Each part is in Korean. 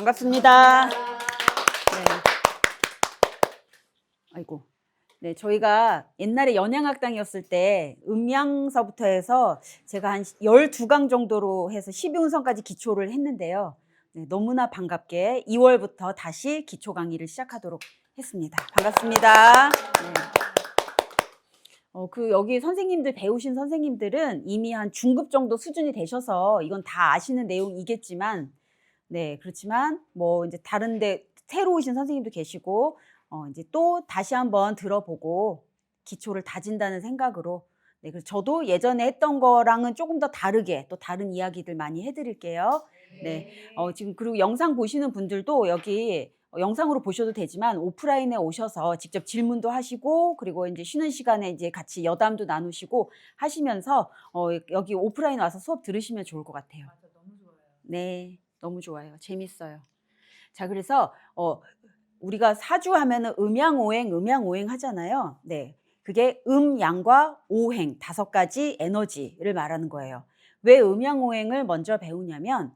반갑습니다. 네. 아이고. 네, 저희가 옛날에 연양학당이었을 때 음양서부터 해서 제가 한 12강 정도로 해서 12운성까지 기초를 했는데요. 네, 너무나 반갑게 2월부터 다시 기초 강의를 시작하도록 했습니다. 반갑습니다. 네. 여기 선생님들, 배우신 선생님들은 이미 한 중급 정도 수준이 되셔서 이건 다 아시는 내용이겠지만, 네, 그렇지만 뭐 이제 다른데 새로 오신 선생님도 계시고, 이제 또 다시 한번 들어보고 기초를 다진다는 생각으로, 네, 그래서 저도 예전에 했던 거랑은 조금 더 다르게 또 다른 이야기들 많이 해드릴게요. 네, 지금 그리고 영상 보시는 분들도 여기 영상으로 보셔도 되지만 오프라인에 오셔서 직접 질문도 하시고 그리고 이제 쉬는 시간에 이제 같이 여담도 나누시고 하시면서 여기 오프라인 와서 수업 들으시면 좋을 것 같아요. 맞아, 너무 좋아요. 네, 너무 좋아요. 재밌어요. 자, 그래서 우리가 사주 하면은 음양오행 하잖아요. 네, 그게 음양과 오행 5가지 에너지를 말하는 거예요. 왜 음양오행을 먼저 배우냐면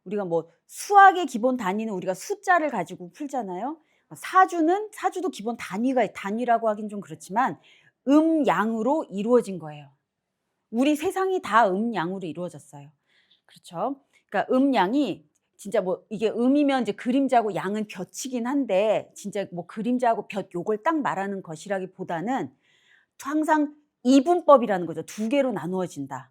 우리가 뭐 수학의 기본 단위는 우리가 숫자를 가지고 풀잖아요. 사주도 기본 단위라고 하긴 좀 그렇지만 음양으로 이루어진 거예요. 우리 세상이 다 음양으로 이루어졌어요. 그렇죠? 그러니까 음양이 진짜 뭐 이게 음이면 이제 그림자고 양은 볕이긴 한데 진짜 뭐 그림자하고 볕 요걸 딱 말하는 것이라기보다는 항상 이분법이라는 거죠. 2개로 나누어진다.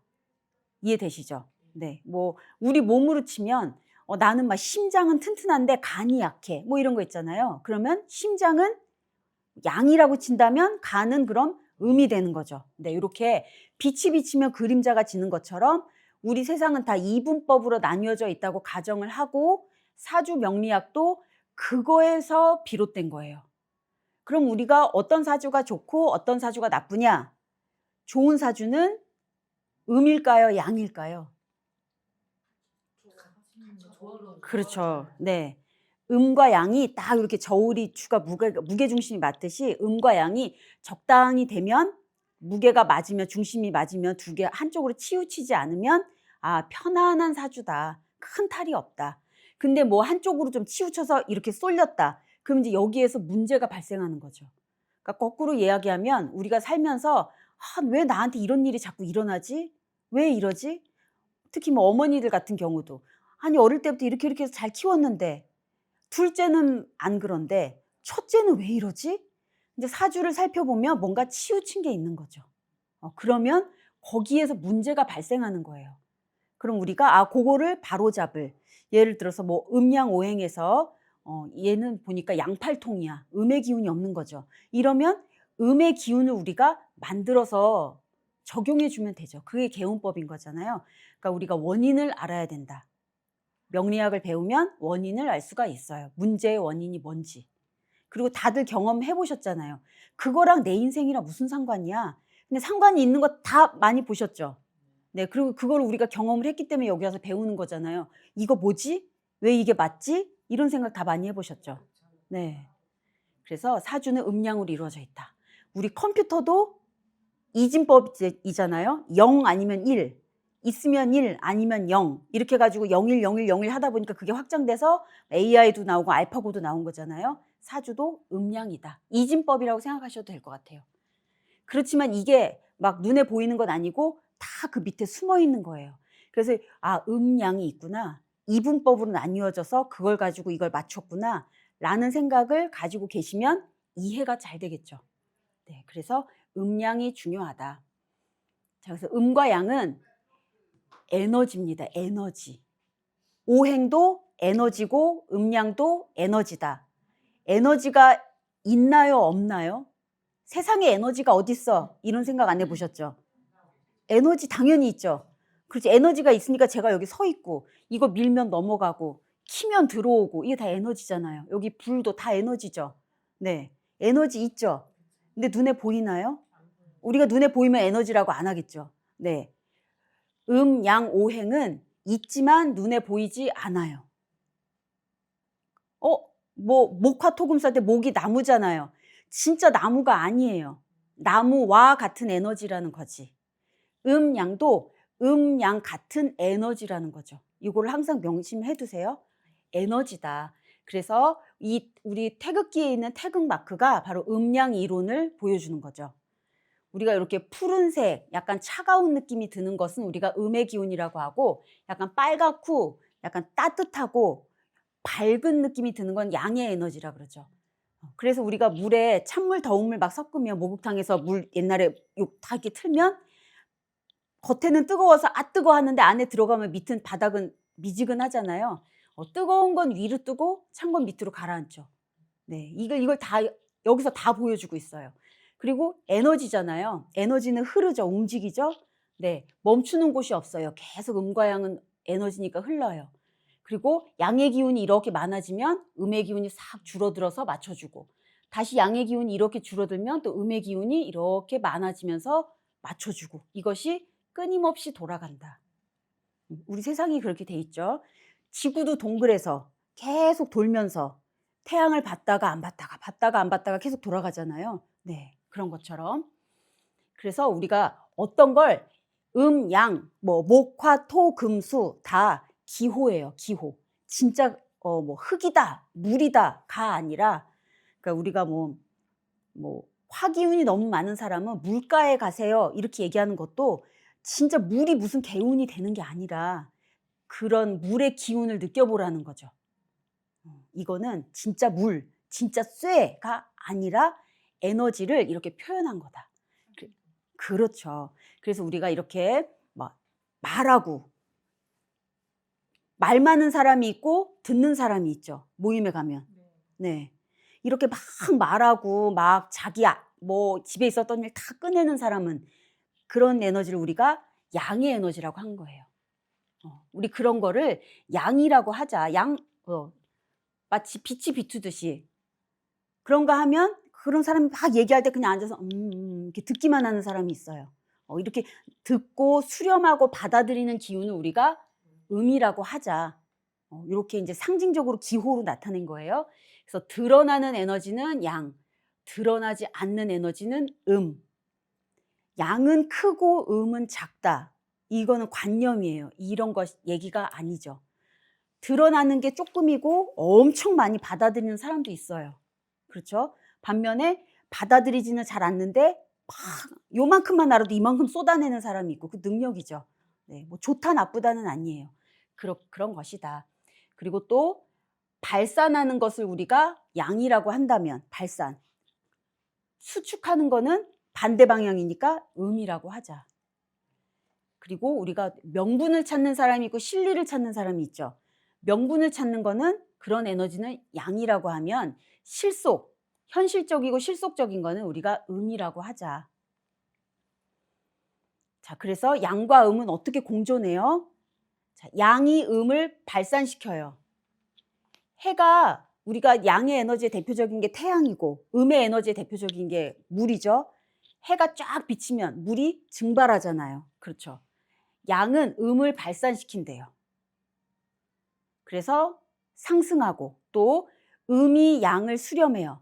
이해되시죠? 네. 뭐 우리 몸으로 치면 나는 막 심장은 튼튼한데 간이 약해. 뭐 이런 거 있잖아요. 그러면 심장은 양이라고 친다면 간은 그럼 음이 되는 거죠. 네, 이렇게 빛이 비치면 그림자가 지는 것처럼 우리 세상은 다 이분법으로 나뉘어져 있다고 가정을 하고 사주 명리학도 그거에서 비롯된 거예요. 그럼 우리가 어떤 사주가 좋고 어떤 사주가 나쁘냐? 좋은 사주는 음일까요? 양일까요? 그렇죠. 네. 음과 양이 딱 이렇게 저울이추가 무게중심이 맞듯이 음과 양이 적당히 되면 무게가 맞으면 중심이 맞으면 한쪽으로 치우치지 않으면 편안한 사주다. 큰 탈이 없다. 근데 뭐 한쪽으로 좀 치우쳐서 이렇게 쏠렸다. 그럼 이제 여기에서 문제가 발생하는 거죠. 그러니까 거꾸로 이야기하면 우리가 살면서 왜 나한테 이런 일이 자꾸 일어나지? 왜 이러지? 특히 뭐 어머니들 같은 경우도 아니 어릴 때부터 이렇게 해서 잘 키웠는데 둘째는 안 그런데 첫째는 왜 이러지? 이제 사주를 살펴보면 뭔가 치우친 게 있는 거죠. 그러면 거기에서 문제가 발생하는 거예요. 그럼 우리가 그거를 바로잡을 예를 들어서 뭐 음양오행에서 얘는 보니까 양팔통이야. 음의 기운이 없는 거죠. 이러면 음의 기운을 우리가 만들어서 적용해 주면 되죠. 그게 개운법인 거잖아요. 그러니까 우리가 원인을 알아야 된다. 명리학을 배우면 원인을 알 수가 있어요. 문제의 원인이 뭔지. 그리고 다들 경험해 보셨잖아요. 그거랑 내 인생이랑 무슨 상관이야? 근데 상관이 있는 거 다 많이 보셨죠? 네, 그리고 그걸 우리가 경험을 했기 때문에 여기 와서 배우는 거잖아요. 이거 뭐지? 왜 이게 맞지? 이런 생각 다 많이 해보셨죠? 네. 그래서 사주는 음양으로 이루어져 있다. 우리 컴퓨터도 이진법이잖아요. 0 아니면 1. 있으면 1, 아니면 0. 이렇게 해가지고 01, 01, 01 하다 보니까 그게 확장돼서 AI도 나오고 알파고도 나온 거잖아요. 사주도 음양이다. 이진법이라고 생각하셔도 될 것 같아요. 그렇지만 이게 막 눈에 보이는 건 아니고 다 그 밑에 숨어 있는 거예요. 그래서 음양이 있구나. 이분법으로 나뉘어져서 그걸 가지고 이걸 맞췄구나. 라는 생각을 가지고 계시면 이해가 잘 되겠죠. 네, 그래서 음양이 중요하다. 자, 그래서 음과 양은 에너지입니다. 에너지. 오행도 에너지고 음양도 에너지다. 에너지가 있나요? 없나요? 세상에 에너지가 어딨어? 이런 생각 안 해보셨죠? 에너지 당연히 있죠. 그렇지. 에너지가 있으니까 제가 여기 서 있고 이거 밀면 넘어가고 키면 들어오고 이게 다 에너지잖아요. 여기 불도 다 에너지죠. 네, 에너지 있죠. 근데 눈에 보이나요? 우리가 눈에 보이면 에너지라고 안 하겠죠. 네, 양, 오행은 있지만 눈에 보이지 않아요. 뭐 목화토금 쌀 때 목이 나무잖아요. 진짜 나무가 아니에요. 나무와 같은 에너지라는 거지. 양도 양 같은 에너지라는 거죠. 이거를 항상 명심해 두세요. 에너지다. 그래서 우리 태극기에 있는 태극 마크가 바로 음양 이론을 보여주는 거죠. 우리가 이렇게 푸른색, 약간 차가운 느낌이 드는 것은 우리가 음의 기운이라고 하고, 약간 빨갛고 약간 따뜻하고 밝은 느낌이 드는 건 양의 에너지라 그러죠. 그래서 우리가 물에 찬물, 더운 물 막 섞으면 목욕탕에서 물 옛날에 다 이렇게 틀면 겉에는 뜨거워서 뜨거워 하는데 안에 들어가면 밑은 바닥은 미지근하잖아요. 뜨거운 건 위로 뜨고 찬 건 밑으로 가라앉죠. 네, 이걸 다 여기서 다 보여주고 있어요. 그리고 에너지잖아요. 에너지는 흐르죠. 움직이죠. 네, 멈추는 곳이 없어요. 계속 음과 양은 에너지니까 흘러요. 그리고 양의 기운이 이렇게 많아지면 음의 기운이 싹 줄어들어서 맞춰주고, 다시 양의 기운이 이렇게 줄어들면 또 음의 기운이 이렇게 많아지면서 맞춰주고, 이것이 끊임없이 돌아간다. 우리 세상이 그렇게 돼 있죠. 지구도 동그래서 계속 돌면서 태양을 봤다가 안 봤다가 봤다가 안 봤다가 계속 돌아가잖아요. 네, 그런 것처럼. 그래서 우리가 어떤 걸 양, 목, 화, 토, 금, 수 다 기호예요. 기호. 진짜 흙이다, 물이다가 아니라, 그러니까 우리가 화기운이 너무 많은 사람은 물가에 가세요 이렇게 얘기하는 것도 진짜 물이 무슨 개운이 되는 게 아니라 그런 물의 기운을 느껴보라는 거죠. 이거는 진짜 물, 진짜 쇠가 아니라 에너지를 이렇게 표현한 거다. 그렇죠. 그래서 우리가 이렇게 말하고, 말 많은 사람이 있고 듣는 사람이 있죠. 모임에 가면. 네. 이렇게 막 말하고 막 자기 집에 있었던 일 다 꺼내는 사람은 그런 에너지를 우리가 양의 에너지라고 한 거예요. 우리 그런 거를 양이라고 하자. 마치 빛이 비추듯이. 그런가 하면 그런 사람이 막 얘기할 때 그냥 앉아서 이렇게 듣기만 하는 사람이 있어요. 이렇게 듣고 수렴하고 받아들이는 기운을 우리가 음이라고 하자. 이렇게 이제 상징적으로 기호로 나타낸 거예요. 그래서 드러나는 에너지는 양, 드러나지 않는 에너지는 음. 양은 크고 음은 작다. 이거는 관념이에요. 이런 것 얘기가 아니죠. 드러나는 게 조금이고 엄청 많이 받아들이는 사람도 있어요. 그렇죠? 반면에 받아들이지는 잘 않는데 막 요만큼만 알아도 이만큼 쏟아내는 사람이 있고, 그 능력이죠. 네, 좋다 나쁘다는 아니에요. 그런 것이다. 그리고 또 발산하는 것을 우리가 양이라고 한다면 발산, 수축하는 거는 반대 방향이니까 음이라고 하자. 그리고 우리가 명분을 찾는 사람이 있고 실리를 찾는 사람이 있죠. 명분을 찾는 거는, 그런 에너지는 양이라고 하면, 현실적이고 실속적인 거는 우리가 음이라고 하자. 자, 그래서 양과 음은 어떻게 공존해요? 자, 양이 음을 발산시켜요. 해가, 우리가 양의 에너지의 대표적인 게 태양이고 음의 에너지의 대표적인 게 물이죠. 해가 쫙 비치면 물이 증발하잖아요. 그렇죠. 양은 음을 발산시킨대요. 그래서 상승하고, 또 음이 양을 수렴해요.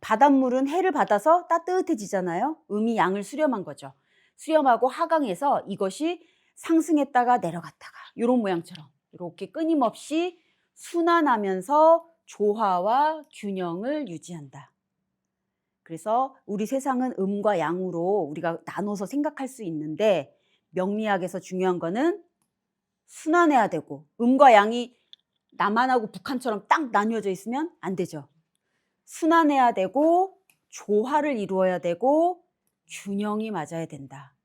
바닷물은 해를 받아서 따뜻해지잖아요. 음이 양을 수렴한 거죠. 수렴하고 하강해서 이것이 상승했다가 내려갔다가 이런 모양처럼 이렇게 끊임없이 순환하면서 조화와 균형을 유지한다. 그래서 우리 세상은 음과 양으로 우리가 나눠서 생각할 수 있는데, 명리학에서 중요한 거는 순환해야 되고, 음과 양이 남한하고 북한처럼 딱 나뉘어져 있으면 안 되죠. 순환해야 되고 조화를 이루어야 되고 균형이 맞아야 된다.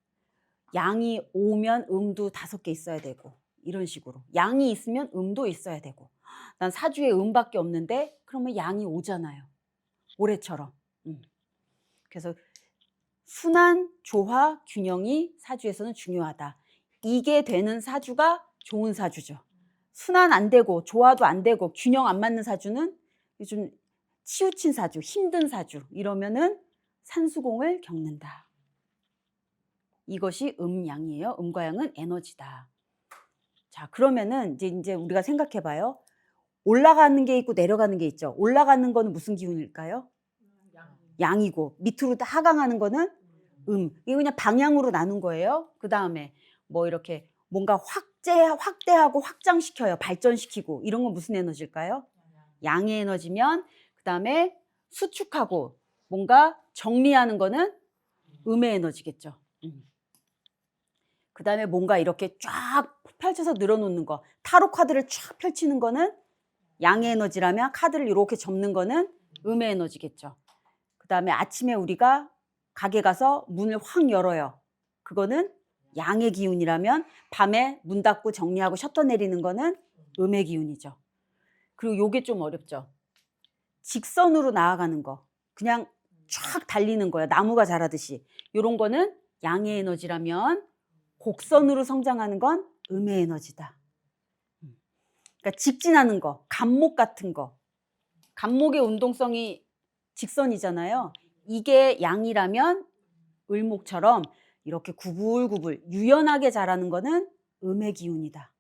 양이 오면 음도 5개 있어야 되고, 이런 식으로. 양이 있으면 음도 있어야 되고. 난 사주에 음밖에 없는데 그러면 양이 오잖아요. 올해처럼. 그래서 순환, 조화, 균형이 사주에서는 중요하다. 이게 되는 사주가 좋은 사주죠. 순환 안 되고 조화도 안 되고 균형 안 맞는 사주는 좀 치우친 사주, 힘든 사주, 이러면은 산수공을 겪는다. 이것이 음양이에요. 음과 양은 에너지다. 자, 그러면은 이제 우리가 생각해 봐요. 올라가는 게 있고 내려가는 게 있죠. 올라가는 거는 무슨 기운일까요? 양이고, 밑으로 하강하는 거는 이거 그냥 방향으로 나눈 거예요. 그 다음에 이렇게 뭔가 확 확대하고 확장시켜요. 발전시키고. 이런 건 무슨 에너지일까요? 양의 에너지면 그다음에 수축하고 뭔가 정리하는 거는 음의 에너지겠죠. 그다음에 뭔가 이렇게 쫙 펼쳐서 늘어놓는 거. 타로 카드를 쫙 펼치는 거는 양의 에너지라면 카드를 이렇게 접는 거는 음의 에너지겠죠. 그다음에 아침에 우리가 가게 가서 문을 확 열어요. 그거는 양의 기운이라면 밤에 문 닫고 정리하고 셔터 내리는 거는 음의 기운이죠. 그리고 요게 좀 어렵죠. 직선으로 나아가는 거. 그냥 쫙 달리는 거야. 나무가 자라듯이. 요런 거는 양의 에너지라면 곡선으로 성장하는 건 음의 에너지다. 그러니까 직진하는 거, 감목 같은 거. 감목의 운동성이 직선이잖아요. 이게 양이라면 을목처럼 이렇게 구불구불 유연하게 자라는 거는 음의 기운이다.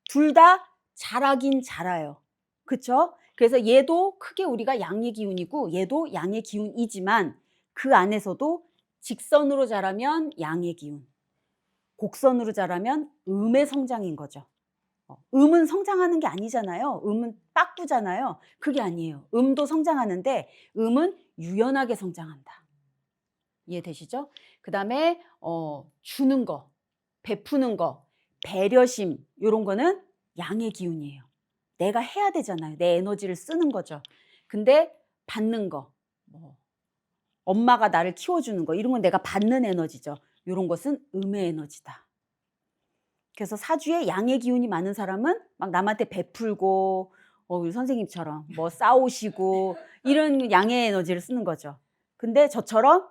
둘 다 자라긴 자라요. 그렇죠? 그래서 얘도 크게 우리가 양의 기운이고 얘도 양의 기운이지만 그 안에서도 직선으로 자라면 양의 기운, 곡선으로 자라면 음의 성장인 거죠. 음은 성장하는 게 아니잖아요. 음은 빠꾸잖아요. 그게 아니에요. 음도 성장하는데 음은 유연하게 성장한다. 이해되시죠? 그 다음에 주는 거, 베푸는 거, 배려심 이런 거는 양의 기운이에요. 내가 해야 되잖아요. 내 에너지를 쓰는 거죠. 근데 받는 거, 엄마가 나를 키워주는 거 이런 건 내가 받는 에너지죠. 이런 것은 음의 에너지다. 그래서 사주에 양의 기운이 많은 사람은 막 남한테 베풀고 우리 선생님처럼 뭐 싸우시고 이런 양의 에너지를 쓰는 거죠. 근데 저처럼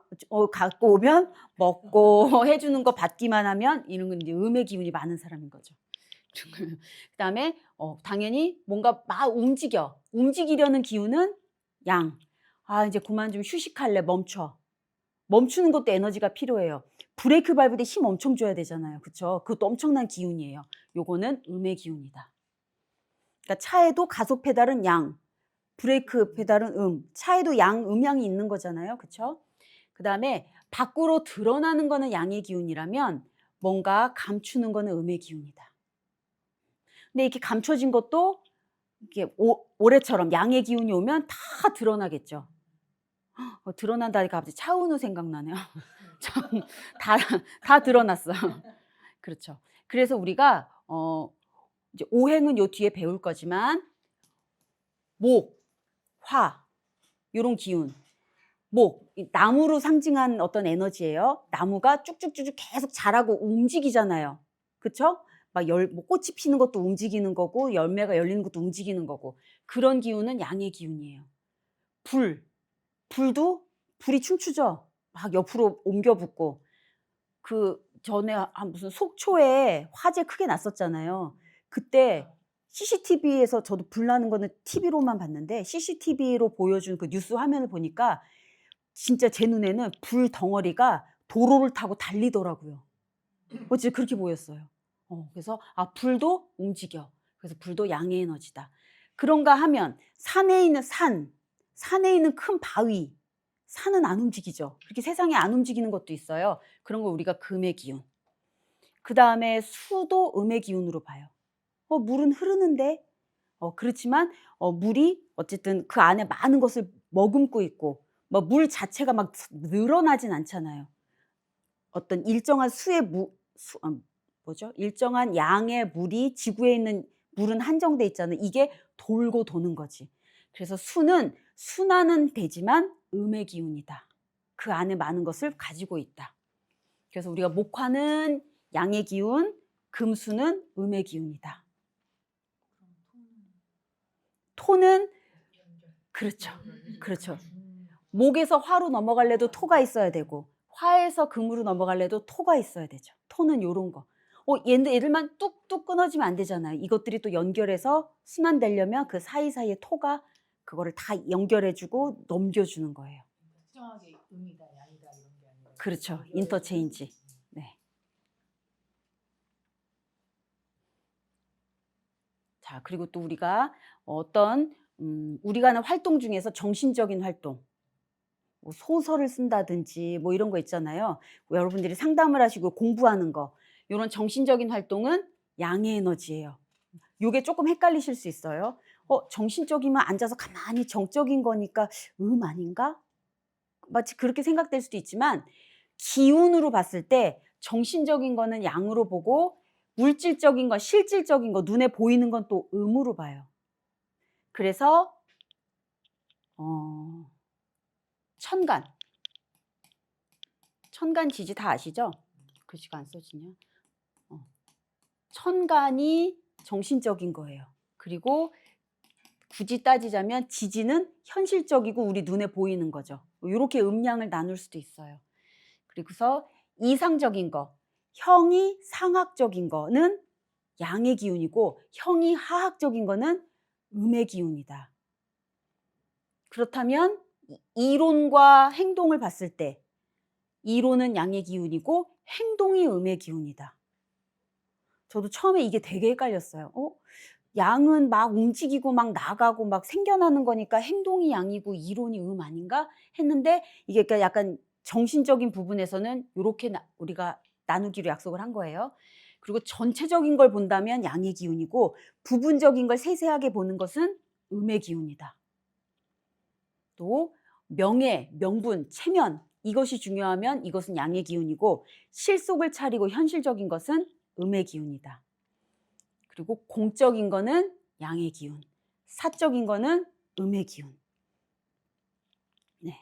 갖고 오면 먹고 해주는 거 받기만 하면 이런 건 이제 음의 기운이 많은 사람인 거죠. 그다음에 당연히 뭔가 막 움직이려는 기운은 양. 이제 그만 좀 휴식할래. 멈추는 것도 에너지가 필요해요. 브레이크 밟을 때 힘 엄청 줘야 되잖아요. 그렇죠? 그것도 엄청난 기운이에요. 요거는 음의 기운이다. 그러니까 차에도 가속 페달은 양, 브레이크 페달은 음. 차에도 양, 음양이 있는 거잖아요. 그렇죠? 그다음에 밖으로 드러나는 거는 양의 기운이라면 뭔가 감추는 거는 음의 기운이다. 근데 이렇게 감춰진 것도 이렇게 올해처럼 양의 기운이 오면 다 드러나겠죠. 드러난다니까 갑자기 차은우 생각나네요. 참, 다 드러났어. 그렇죠. 그래서 우리가 이제 오행은 요 뒤에 배울 거지만 목, 화 요런 기운. 목, 나무로 상징한 어떤 에너지예요. 나무가 쭉쭉쭉쭉 계속 자라고 움직이잖아요. 그렇죠? 뭐 꽃이 피는 것도 움직이는 거고 열매가 열리는 것도 움직이는 거고 그런 기운은 양의 기운이에요. 불이 춤추죠. 막 옆으로 옮겨 붙고 그 전에 무슨 속초에 화재 크게 났었잖아요. 그때 CCTV에서 저도 불 나는 거는 TV로만 봤는데 CCTV로 보여준 그 뉴스 화면을 보니까 진짜 제 눈에는 불 덩어리가 도로를 타고 달리더라고요. 진짜 그렇게 보였어요. 그래서 불도 움직여. 그래서 불도 양의 에너지다. 그런가 하면 산에 있는 큰 바위, 산은 안 움직이죠. 그렇게 세상에 안 움직이는 것도 있어요. 그런 거 우리가 금의 기운. 그 다음에 수도 음의 기운으로 봐요. 물은 흐르는데 그렇지만 물이 어쨌든 그 안에 많은 것을 머금고 있고 물 자체가 막 늘어나진 않잖아요. 어떤 일정한 일정한 양의 물이 지구에 있는 물은 한정돼 있잖아요. 이게 돌고 도는 거지. 그래서 수는 순환은 되지만 음의 기운이다. 그 안에 많은 것을 가지고 있다. 그래서 우리가 목화는 양의 기운, 금수는 음의 기운이다. 토는 그렇죠. 목에서 화로 넘어갈래도 토가 있어야 되고 화에서 금으로 넘어갈래도 토가 있어야 되죠. 토는 요런 거. 얘들만 뚝뚝 끊어지면 안 되잖아요. 이것들이 또 연결해서 순환되려면 그 사이사이에 토가 그거를 다 연결해주고 넘겨주는 거예요. 특정하게 음이다, 양이다 이런 게 아니라. 그렇죠. 인터체인지. 네. 자, 그리고 또 우리가 어떤 우리가 하는 활동 중에서 정신적인 활동, 뭐 소설을 쓴다든지 뭐 이런 거 있잖아요. 여러분들이 상담을 하시고 공부하는 거, 이런 정신적인 활동은 양의 에너지예요. 요게 조금 헷갈리실 수 있어요. 정신적이면 앉아서 가만히 정적인 거니까 아닌가? 마치 그렇게 생각될 수도 있지만 기운으로 봤을 때 정신적인 거는 양으로 보고 물질적인 거, 실질적인 거, 눈에 보이는 건 또 음으로 봐요. 그래서 천간 지지 다 아시죠? 글씨가 안 써지냐? 천간이 정신적인 거예요. 그리고 굳이 따지자면 지지는 현실적이고 우리 눈에 보이는 거죠. 이렇게 음양을 나눌 수도 있어요. 그리고서 이상적인 거, 형이 상학적인 거는 양의 기운이고 형이 하학적인 거는 음의 기운이다. 그렇다면 이론과 행동을 봤을 때 이론은 양의 기운이고 행동이 음의 기운이다. 저도 처음에 이게 되게 헷갈렸어요. 양은 막 움직이고 막 나가고 막 생겨나는 거니까 행동이 양이고 이론이 음 아닌가 했는데 이게 그러니까 약간 정신적인 부분에서는 이렇게 우리가 나누기로 약속을 한 거예요. 그리고 전체적인 걸 본다면 양의 기운이고 부분적인 걸 세세하게 보는 것은 음의 기운이다. 또 명예, 명분, 체면 이것이 중요하면 이것은 양의 기운이고 실속을 차리고 현실적인 것은 음의 기운이다. 그리고 공적인 거는 양의 기운, 사적인 거는 음의 기운. 네.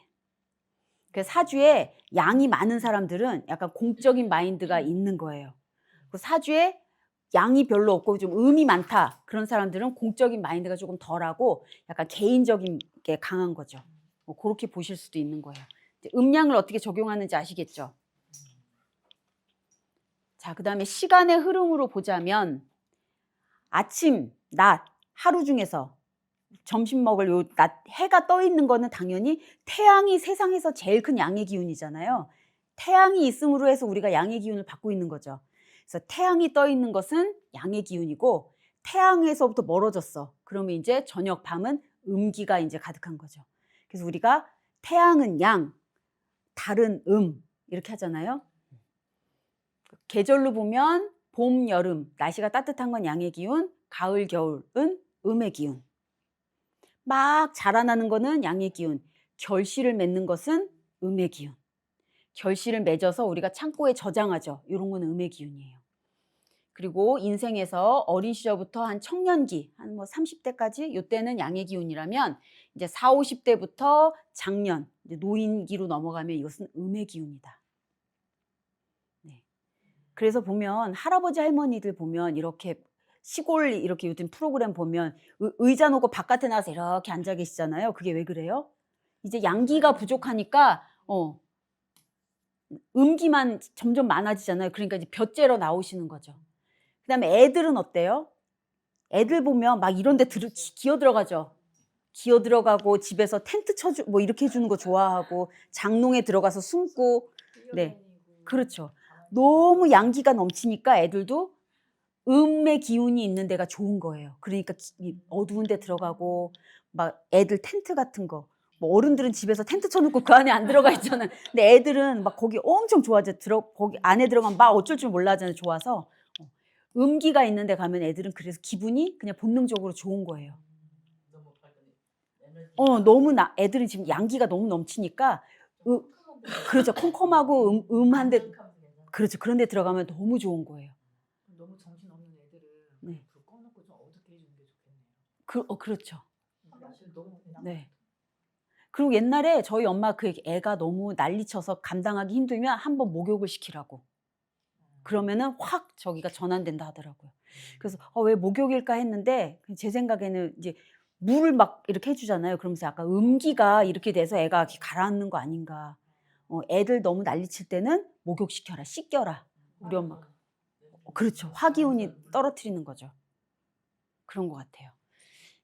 그 사주에 양이 많은 사람들은 약간 공적인 마인드가 있는 거예요. 그 사주에 양이 별로 없고 좀 음이 많다. 그런 사람들은 공적인 마인드가 조금 덜하고 약간 개인적인 게 강한 거죠. 그렇게 보실 수도 있는 거예요. 음양을 어떻게 적용하는지 아시겠죠? 자, 그 다음에 시간의 흐름으로 보자면 아침, 낮, 하루 중에서 점심 먹을 요 낮 해가 떠 있는 거는 당연히 태양이 세상에서 제일 큰 양의 기운이잖아요. 태양이 있음으로 해서 우리가 양의 기운을 받고 있는 거죠. 그래서 태양이 떠 있는 것은 양의 기운이고 태양에서부터 멀어졌어. 그러면 이제 저녁 밤은 음기가 이제 가득한 거죠. 그래서 우리가 태양은 양, 달은 이렇게 하잖아요. 계절로 보면 봄, 여름, 날씨가 따뜻한 건 양의 기운, 가을, 겨울은 음의 기운. 막 자라나는 거는 양의 기운, 결실을 맺는 것은 음의 기운. 결실을 맺어서 우리가 창고에 저장하죠. 이런 건 음의 기운이에요. 그리고 인생에서 어린 시절부터 한 청년기, 한 뭐 30대까지 이때는 양의 기운이라면 이제 40, 50대부터 장년, 이제 노인기로 넘어가면 이것은 음의 기운이다. 네. 그래서 보면 할아버지 할머니들 보면 이렇게 시골 이렇게 요즘 프로그램 보면 의자 놓고 바깥에 나가서 이렇게 앉아 계시잖아요. 그게 왜 그래요? 이제 양기가 부족하니까 음기만 점점 많아지잖아요. 그러니까 이제 볕째러 나오시는 거죠. 그다음에 애들은 어때요? 애들 보면 막 이런 데 기어 들어가죠. 기어 들어가고 집에서 텐트 쳐주 뭐 이렇게 해주는 거 좋아하고 장롱에 들어가서 숨고 네, 그렇죠. 너무 양기가 넘치니까 애들도 음의 기운이 있는 데가 좋은 거예요. 그러니까 어두운 데 들어가고 막 애들 텐트 같은 거 뭐 어른들은 집에서 텐트 쳐놓고 그 안에 안 들어가 있잖아요. 근데 애들은 막 거기 엄청 좋아하죠. 거기 안에 들어가면 막 어쩔 줄 몰라 하잖아요. 좋아서 음기가 있는 데 가면 애들은 그래서 기분이 그냥 본능적으로 좋은 거예요. 너무 애들은 지금 양기가 너무 넘치니까 그렇죠. 컴컴하고 음한데 그렇죠. 그런 데 들어가면 너무 좋은 거예요. 너무 정신없는 애들은 네. 불 꺼놓고 좀 어둡게 해주는 게 좋겠네요. 그렇죠. 너무 네. 그리고 옛날에 저희 엄마 그 애가 너무 난리쳐서 감당하기 힘들면 한번 목욕을 시키라고. 그러면은 확 저기가 전환된다 하더라고요. 그래서 왜 목욕일까 했는데 제 생각에는 이제 물을 막 이렇게 해주잖아요. 그러면서 약간 음기가 이렇게 돼서 애가 이렇게 가라앉는 거 아닌가. 애들 너무 난리칠 때는 목욕시켜라, 씻겨라. 우리 엄마가. 그렇죠. 화기운이 떨어뜨리는 거죠. 그런 것 같아요.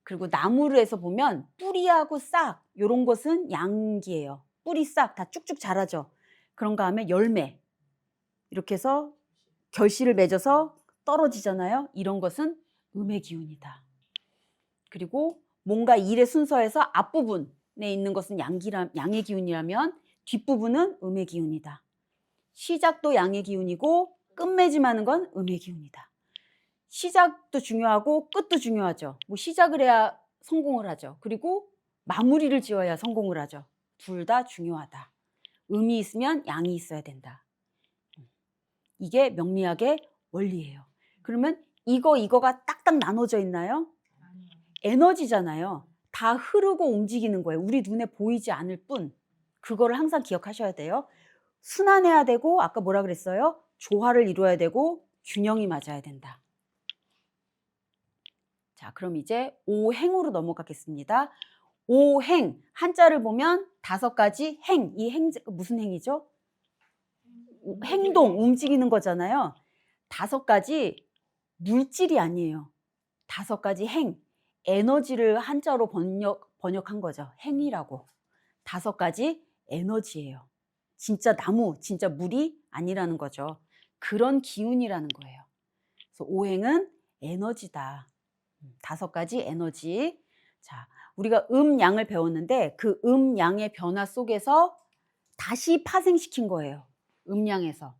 그리고 나무를 해서 보면 뿌리하고 싹 이런 것은 양기예요. 뿌리 싹 다 쭉쭉 자라죠. 그런가 하면 열매 이렇게 해서 결실을 맺어서 떨어지잖아요. 이런 것은 음의 기운이다. 그리고 뭔가 일의 순서에서 앞부분에 있는 것은 양의 기운이라면 뒷부분은 음의 기운이다. 시작도 양의 기운이고 끝맺음하는 건 음의 기운이다. 시작도 중요하고 끝도 중요하죠. 뭐 시작을 해야 성공을 하죠. 그리고 마무리를 지어야 성공을 하죠. 둘 다 중요하다. 음이 있으면 양이 있어야 된다. 이게 명리학의 원리예요. 그러면 이거가 딱딱 나눠져 있나요? 에너지잖아요. 다 흐르고 움직이는 거예요. 우리 눈에 보이지 않을 뿐. 그거를 항상 기억하셔야 돼요. 순환해야 되고, 아까 뭐라 그랬어요? 조화를 이루어야 되고 균형이 맞아야 된다. 자, 그럼 이제 오행으로 넘어가겠습니다. 오행, 한자를 보면 5가지 행. 이 행, 무슨 행이죠? 행동, 움직이는 거잖아요. 5가지 물질이 아니에요. 5가지 행, 에너지를 한자로 번역한 거죠. 행이라고. 5가지 에너지예요. 진짜 나무, 진짜 물이 아니라는 거죠. 그런 기운이라는 거예요. 그래서 오행은 에너지다. 5가지 에너지. 자, 우리가 음양을 배웠는데 그 음양의 변화 속에서 다시 파생시킨 거예요. 음양에서.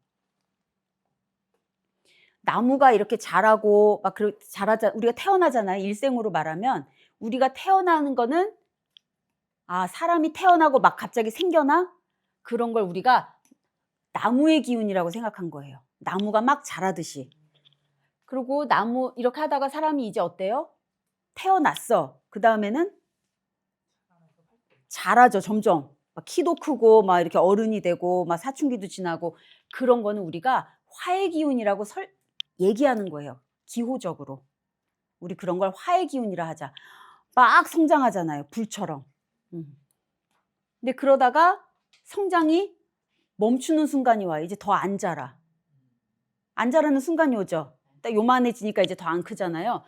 나무가 이렇게 자라고 막 자라자 우리가 태어나잖아요. 일생으로 말하면 우리가 태어나는 거는 사람이 태어나고 막 갑자기 생겨나 그런 걸 우리가 나무의 기운이라고 생각한 거예요. 나무가 막 자라듯이. 그리고 나무 이렇게 하다가 사람이 이제 어때요? 태어났어. 그 다음에는 자라죠. 점점 막 키도 크고 막 이렇게 어른이 되고 막 사춘기도 지나고 그런 거는 우리가 화의 기운이라고 얘기하는 거예요. 기호적으로. 우리 그런 걸 화의 기운이라 하자. 막 성장하잖아요. 불처럼. 근데 그러다가 성장이 멈추는 순간이 와요. 이제 더 안 자라. 안 자라는 순간이 오죠. 딱 요만해지니까 이제 더 안 크잖아요.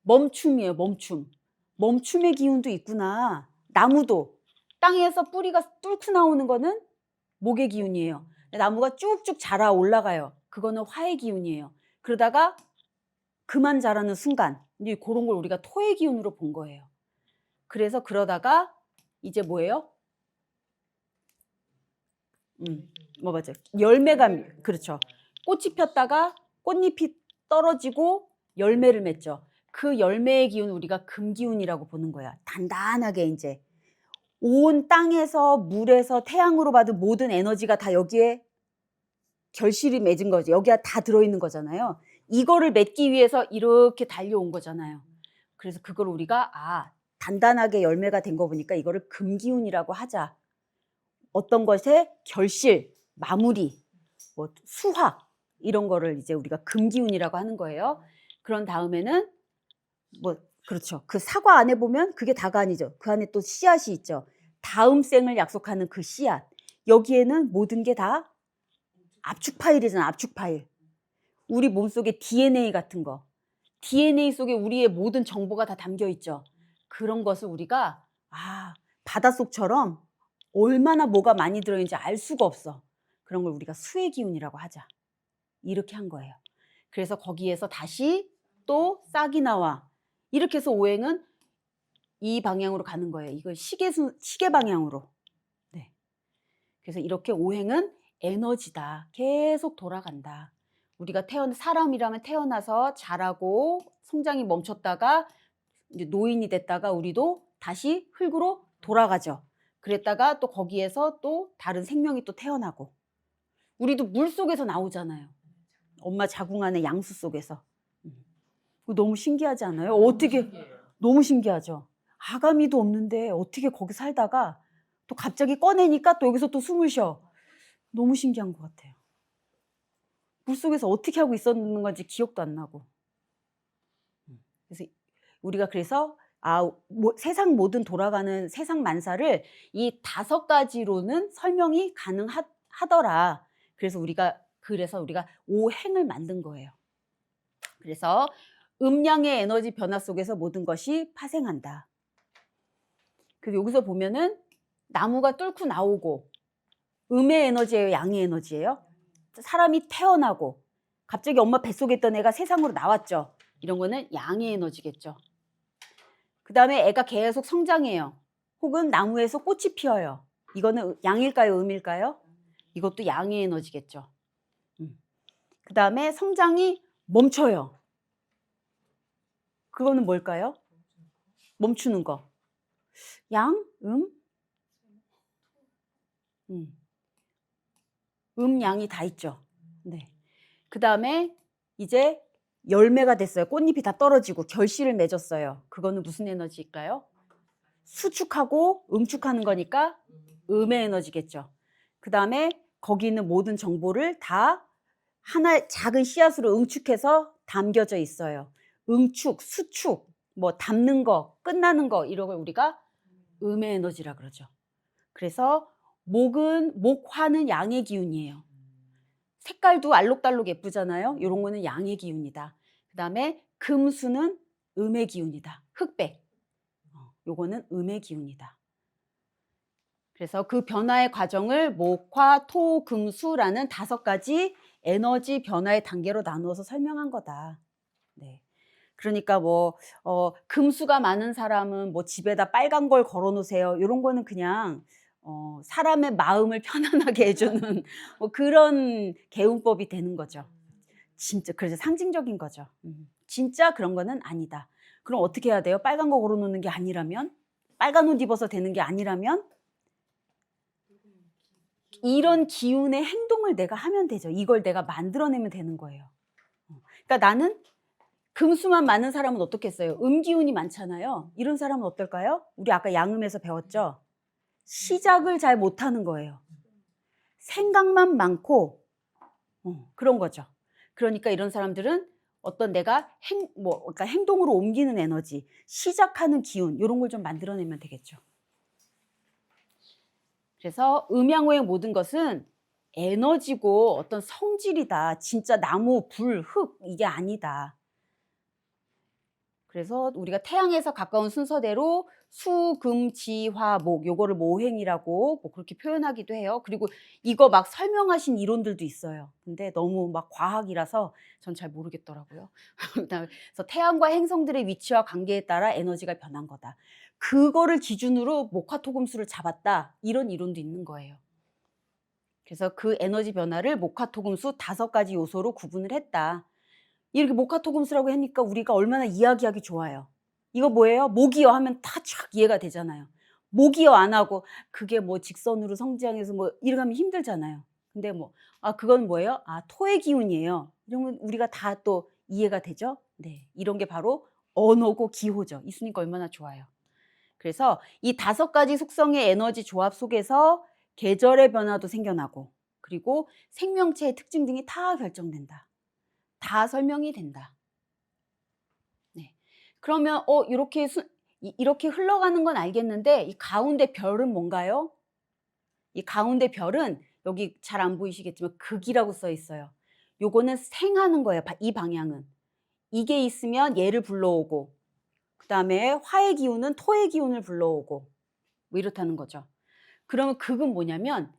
멈춤이에요. 멈춤. 멈춤의 기운도 있구나. 나무도 땅에서 뿌리가 뚫고 나오는 거는 목의 기운이에요. 나무가 쭉쭉 자라 올라가요. 그거는 화의 기운이에요. 그러다가 그만 자라는 순간 이제 그런 걸 우리가 토의 기운으로 본 거예요. 그래서 그러다가 이제 뭐예요? 맞죠? 열매가 그렇죠. 꽃이 폈다가 꽃잎이 떨어지고 열매를 맺죠. 그 열매의 기운 우리가 금기운이라고 보는 거야. 단단하게 이제 온 땅에서 물에서 태양으로 받은 모든 에너지가 다 여기에 결실이 맺은 거죠. 여기가 다 들어있는 거잖아요. 이거를 맺기 위해서 이렇게 달려온 거잖아요. 그래서 그걸 우리가 단단하게 열매가 된 거 보니까 이거를 금기운이라고 하자. 어떤 것의 결실, 마무리, 뭐 수확 이런 거를 이제 우리가 금기운이라고 하는 거예요. 그런 다음에는 그렇죠. 그 사과 안에 보면 그게 다가 아니죠. 그 안에 또 씨앗이 있죠. 다음 생을 약속하는 그 씨앗. 여기에는 모든 게 다 압축 파일이잖아. 압축 파일. 우리 몸속에 DNA 같은 거. DNA 속에 우리의 모든 정보가 다 담겨 있죠. 그런 것을 우리가 바닷속처럼 얼마나 뭐가 많이 들어있는지 알 수가 없어. 그런 걸 우리가 수의 기운이라고 하자. 이렇게 한 거예요. 그래서 거기에서 다시 또 싹이 나와. 이렇게 해서 오행은 이 방향으로 가는 거예요. 이걸 시계 방향으로. 네. 그래서 이렇게 오행은 에너지다. 계속 돌아간다. 우리가 사람이라면 태어나서 자라고 성장이 멈췄다가 이제 노인이 됐다가 우리도 다시 흙으로 돌아가죠. 그랬다가 또 거기에서 또 다른 생명이 또 태어나고 우리도 물 속에서 나오잖아요. 엄마 자궁 안에 양수 속에서. 너무 신기하지 않아요? 어떻게 너무 신기하죠. 아가미도 없는데 어떻게 거기 살다가 또 갑자기 꺼내니까 또 여기서 또 숨을 쉬어. 너무 신기한 것 같아요. 물속에서 어떻게 하고 있었는 건지 기억도 안 나고. 그래서 우리가 세상 모든 돌아가는 세상 만사를 이 5가지로는 설명이 가능하더라. 그래서 우리가 오행을 만든 거예요. 그래서 음양의 에너지 변화 속에서 모든 것이 파생한다. 그리고 여기서 보면은 나무가 뚫고 나오고 음의 에너지예요, 양의 에너지예요? 사람이 태어나고 갑자기 엄마 뱃속에 있던 애가 세상으로 나왔죠. 이런 거는 양의 에너지겠죠. 그 다음에 애가 계속 성장해요. 혹은 나무에서 꽃이 피어요. 이거는 양일까요, 음일까요? 이것도 양의 에너지겠죠. 그 다음에 성장이 멈춰요. 그거는 뭘까요? 멈추는 거. 양, 양이 다 있죠. 네. 그 다음에 이제 열매가 됐어요. 꽃잎이 다 떨어지고 결실을 맺었어요. 그거는 무슨 에너지일까요? 수축하고 응축하는 거니까 음의 에너지겠죠. 그 다음에 거기 있는 모든 정보를 다 하나의 작은 씨앗으로 응축해서 담겨져 있어요. 응축, 수축, 뭐 담는 거, 끝나는 거 이런 걸 우리가 음의 에너지라 그러죠. 그래서 목화는 양의 기운이에요. 색깔도 알록달록 예쁘잖아요. 이런 거는 양의 기운이다. 그 다음에 금수는 음의 기운이다. 흑백. 요거는 음의 기운이다. 그래서 그 변화의 과정을 목화, 토, 금, 수라는 5가지 에너지 변화의 단계로 나누어서 설명한 거다. 네. 그러니까 금수가 많은 사람은 뭐 집에다 빨간 걸 걸어 놓으세요. 이런 거는 그냥 사람의 마음을 편안하게 해주는 뭐 그런 개운법이 되는 거죠. 진짜 그래서 상징적인 거죠. 진짜 그런 거는 아니다. 그럼 어떻게 해야 돼요? 빨간 거 걸어 놓는 게 아니라면? 빨간 옷 입어서 되는 게 아니라면? 이런 기운의 행동을 내가 하면 되죠. 이걸 내가 만들어내면 되는 거예요. 그러니까 나는 금수만 많은 사람은 어떻겠어요? 음기운이 많잖아요. 이런 사람은 어떨까요? 우리 아까 양음에서 배웠죠? 시작을 잘 못하는 거예요. 생각만 많고 그런 거죠. 그러니까 이런 사람들은 어떤 내가 그러니까 행동으로 옮기는 에너지, 시작하는 기운 이런 걸 좀 만들어내면 되겠죠. 그래서 음양호의 모든 것은 에너지고 어떤 성질이다. 진짜 나무, 불, 흙 이게 아니다. 그래서 우리가 태양에서 가까운 순서대로 수, 금, 지, 화, 목 요거를 모행이라고 뭐 그렇게 표현하기도 해요. 그리고 이거 막 설명하신 이론들도 있어요. 근데 너무 막 과학이라서 전 잘 모르겠더라고요. 그래서 태양과 행성들의 위치와 관계에 따라 에너지가 변한 거다. 그거를 기준으로 목화토금수를 잡았다. 이런 이론도 있는 거예요. 그래서 그 에너지 변화를 목화토금수 5가지 요소로 구분을 했다. 이렇게 목화토금수라고 하니까 우리가 얼마나 이야기하기 좋아요. 이거 뭐예요? 목이요 하면 다 쫙 이해가 되잖아요. 목이요 안 하고 그게 뭐 직선으로 성장해서 뭐 이렇게 하면 힘들잖아요. 근데 그건 뭐예요? 토의 기운이에요. 이러면 우리가 다 또 이해가 되죠? 네. 이런 게 바로 언어고 기호죠. 있으니까 얼마나 좋아요. 그래서 이 5가지 속성의 에너지 조합 속에서 계절의 변화도 생겨나고 그리고 생명체의 특징 등이 다 결정된다. 다 설명이 된다. 네. 그러면 이렇게 흘러가는 건 알겠는데 이 가운데 별은 뭔가요? 이 가운데 별은 여기 잘 안 보이시겠지만 극이라고 써 있어요. 요거는 생하는 거예요. 이 방향은. 이게 있으면 얘를 불러오고 그 다음에 화의 기운은 토의 기운을 불러오고 뭐 이렇다는 거죠. 그러면 극은 뭐냐면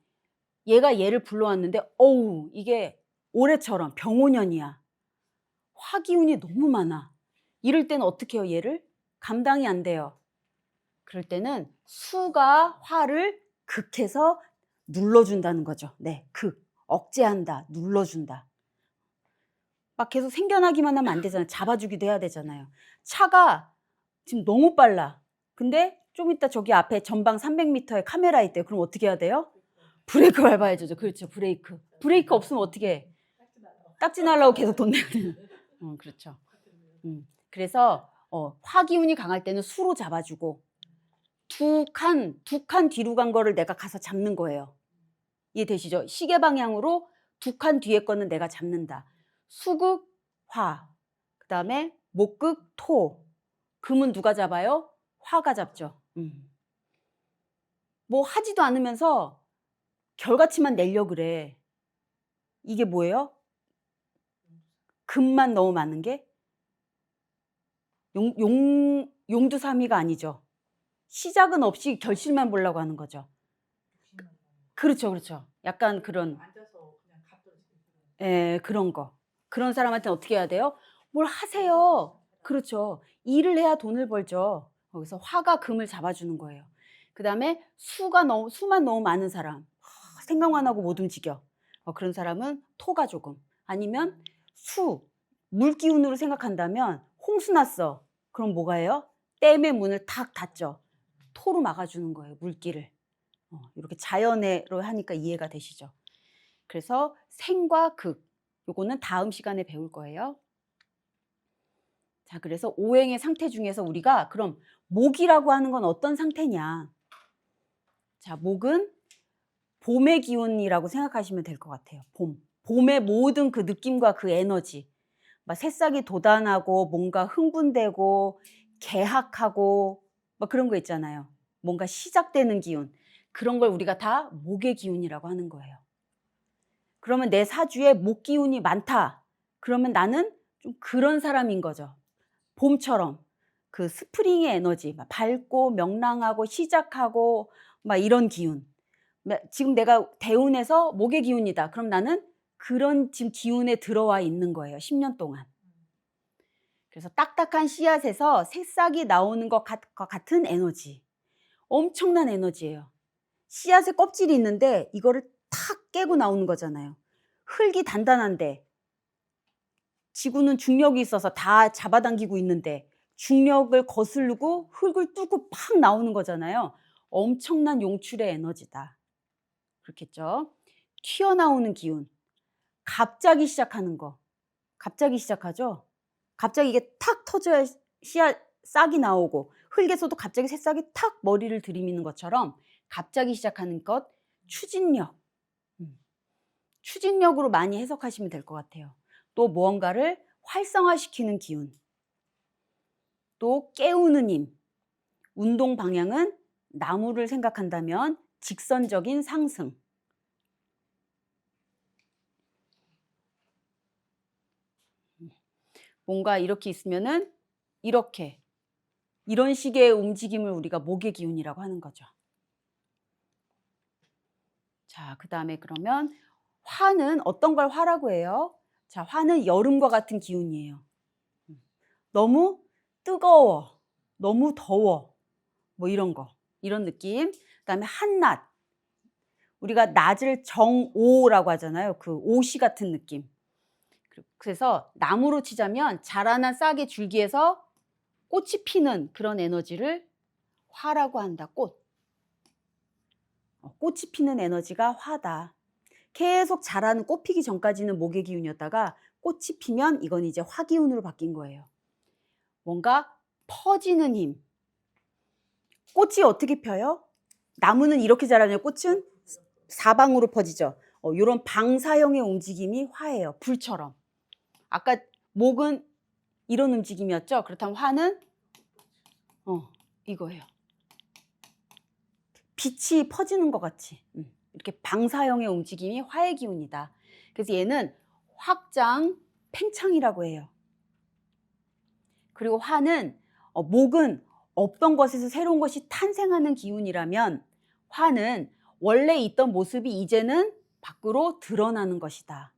얘가 얘를 불러왔는데 이게 올해처럼 병오년이야. 화기운이 너무 많아. 이럴 때는 어떻게 해요? 얘를 감당이 안 돼요. 그럴 때는 수가 화를 극해서 눌러준다는 거죠. 네, 억제한다, 눌러준다. 막 계속 생겨나기만 하면 안 되잖아요. 잡아주기도 해야 되잖아요. 차가 지금 너무 빨라. 근데 좀 이따 저기 앞에 전방 300m에 카메라 있대요. 그럼 어떻게 해야 돼요? 브레이크 밟아야죠. 그렇죠. 브레이크 없으면 어떻게 해? 딱지 날라고 계속 돈 내야 되는. 그렇죠. 그래서 화기운이 강할 때는 수로 잡아주고 두 칸 뒤로 간 거를 내가 가서 잡는 거예요. 이해되시죠? 시계 방향으로 2칸 뒤에 거는 내가 잡는다. 수극 화, 그 다음에 목극 토. 금은 누가 잡아요? 화가 잡죠. 뭐 하지도 않으면서 결과치만 내려 그래. 이게 뭐예요? 금만 너무 많은 게? 용두사미가 아니죠. 시작은 없이 결실만 보려고 하는 거죠. 그렇죠. 약간 그런 그런 거. 그런 사람한테 어떻게 해야 돼요? 뭘 하세요. 그렇죠. 일을 해야 돈을 벌죠. 거기서 화가 금을 잡아주는 거예요. 그 다음에 수만 너무 많은 사람. 생각만 하고 못 움직여. 그런 사람은 토가 조금. 아니면 물기운으로 생각한다면 홍수 났어. 그럼 뭐가 해요? 댐의 문을 탁 닫죠. 토로 막아주는 거예요. 물길을. 이렇게 자연으로 하니까 이해가 되시죠? 그래서 생과 극, 요거는 다음 시간에 배울 거예요. 자, 그래서 오행의 상태 중에서 우리가 그럼 목이라고 하는 건 어떤 상태냐? 자, 목은 봄의 기운이라고 생각하시면 될 것 같아요. 봄. 봄의 모든 그 느낌과 그 에너지. 막 새싹이 돋아나고 뭔가 흥분되고 개학하고 막 그런 거 있잖아요. 뭔가 시작되는 기운. 그런 걸 우리가 다 목의 기운이라고 하는 거예요. 그러면 내 사주에 목 기운이 많다. 그러면 나는 좀 그런 사람인 거죠. 봄처럼 그 스프링의 에너지, 막 밝고 명랑하고 시작하고 막 이런 기운. 지금 내가 대운에서 목의 기운이다. 그럼 나는 그런 지금 기운에 들어와 있는 거예요. 10년 동안. 그래서 딱딱한 씨앗에서 새싹이 나오는 것과 같은 에너지. 엄청난 에너지예요. 씨앗에 껍질이 있는데 이거를 탁 깨고 나오는 거잖아요. 흙이 단단한데 지구는 중력이 있어서 다 잡아당기고 있는데 중력을 거스르고 흙을 뚫고 팍 나오는 거잖아요. 엄청난 용출의 에너지다. 그렇겠죠? 튀어나오는 기운. 갑자기 시작하는 거. 갑자기 시작하죠? 갑자기 이게 탁 터져야 씨앗 싹이 나오고 흙에서도 갑자기 새싹이 탁 머리를 들이미는 것처럼 갑자기 시작하는 것, 추진력. 추진력으로 많이 해석하시면 될 것 같아요. 또 무언가를 활성화시키는 기운. 또 깨우는 힘. 운동 방향은 나무를 생각한다면 직선적인 상승. 뭔가 이렇게 있으면은 이렇게 이런 식의 움직임을 우리가 목의 기운이라고 하는 거죠. 자, 그다음에 그러면 화는 어떤 걸 화라고 해요? 자, 화는 여름과 같은 기운이에요. 너무 뜨거워, 너무 더워, 뭐 이런 거, 이런 느낌. 그다음에 한낮. 우리가 낮을 정오라고 하잖아요. 그 오시 같은 느낌. 그래서 나무로 치자면 자라난 싹의 줄기에서 꽃이 피는 그런 에너지를 화라고 한다. 꽃. 꽃이 피는 에너지가 화다. 계속 자라는 꽃 피기 전까지는 목의 기운이었다가 꽃이 피면 이건 이제 화 기운으로 바뀐 거예요. 뭔가 퍼지는 힘. 꽃이 어떻게 펴요? 나무는 이렇게 자라면 꽃은 사방으로 퍼지죠. 이런 방사형의 움직임이 화예요. 불처럼. 아까 목은 이런 움직임이었죠. 그렇다면 화는 이거예요. 빛이 퍼지는 것 같이 이렇게 방사형의 움직임이 화의 기운이다. 그래서 얘는 확장, 팽창이라고 해요. 그리고 화는 목은 없던 것에서 새로운 것이 탄생하는 기운이라면 화는 원래 있던 모습이 이제는 밖으로 드러나는 것이다.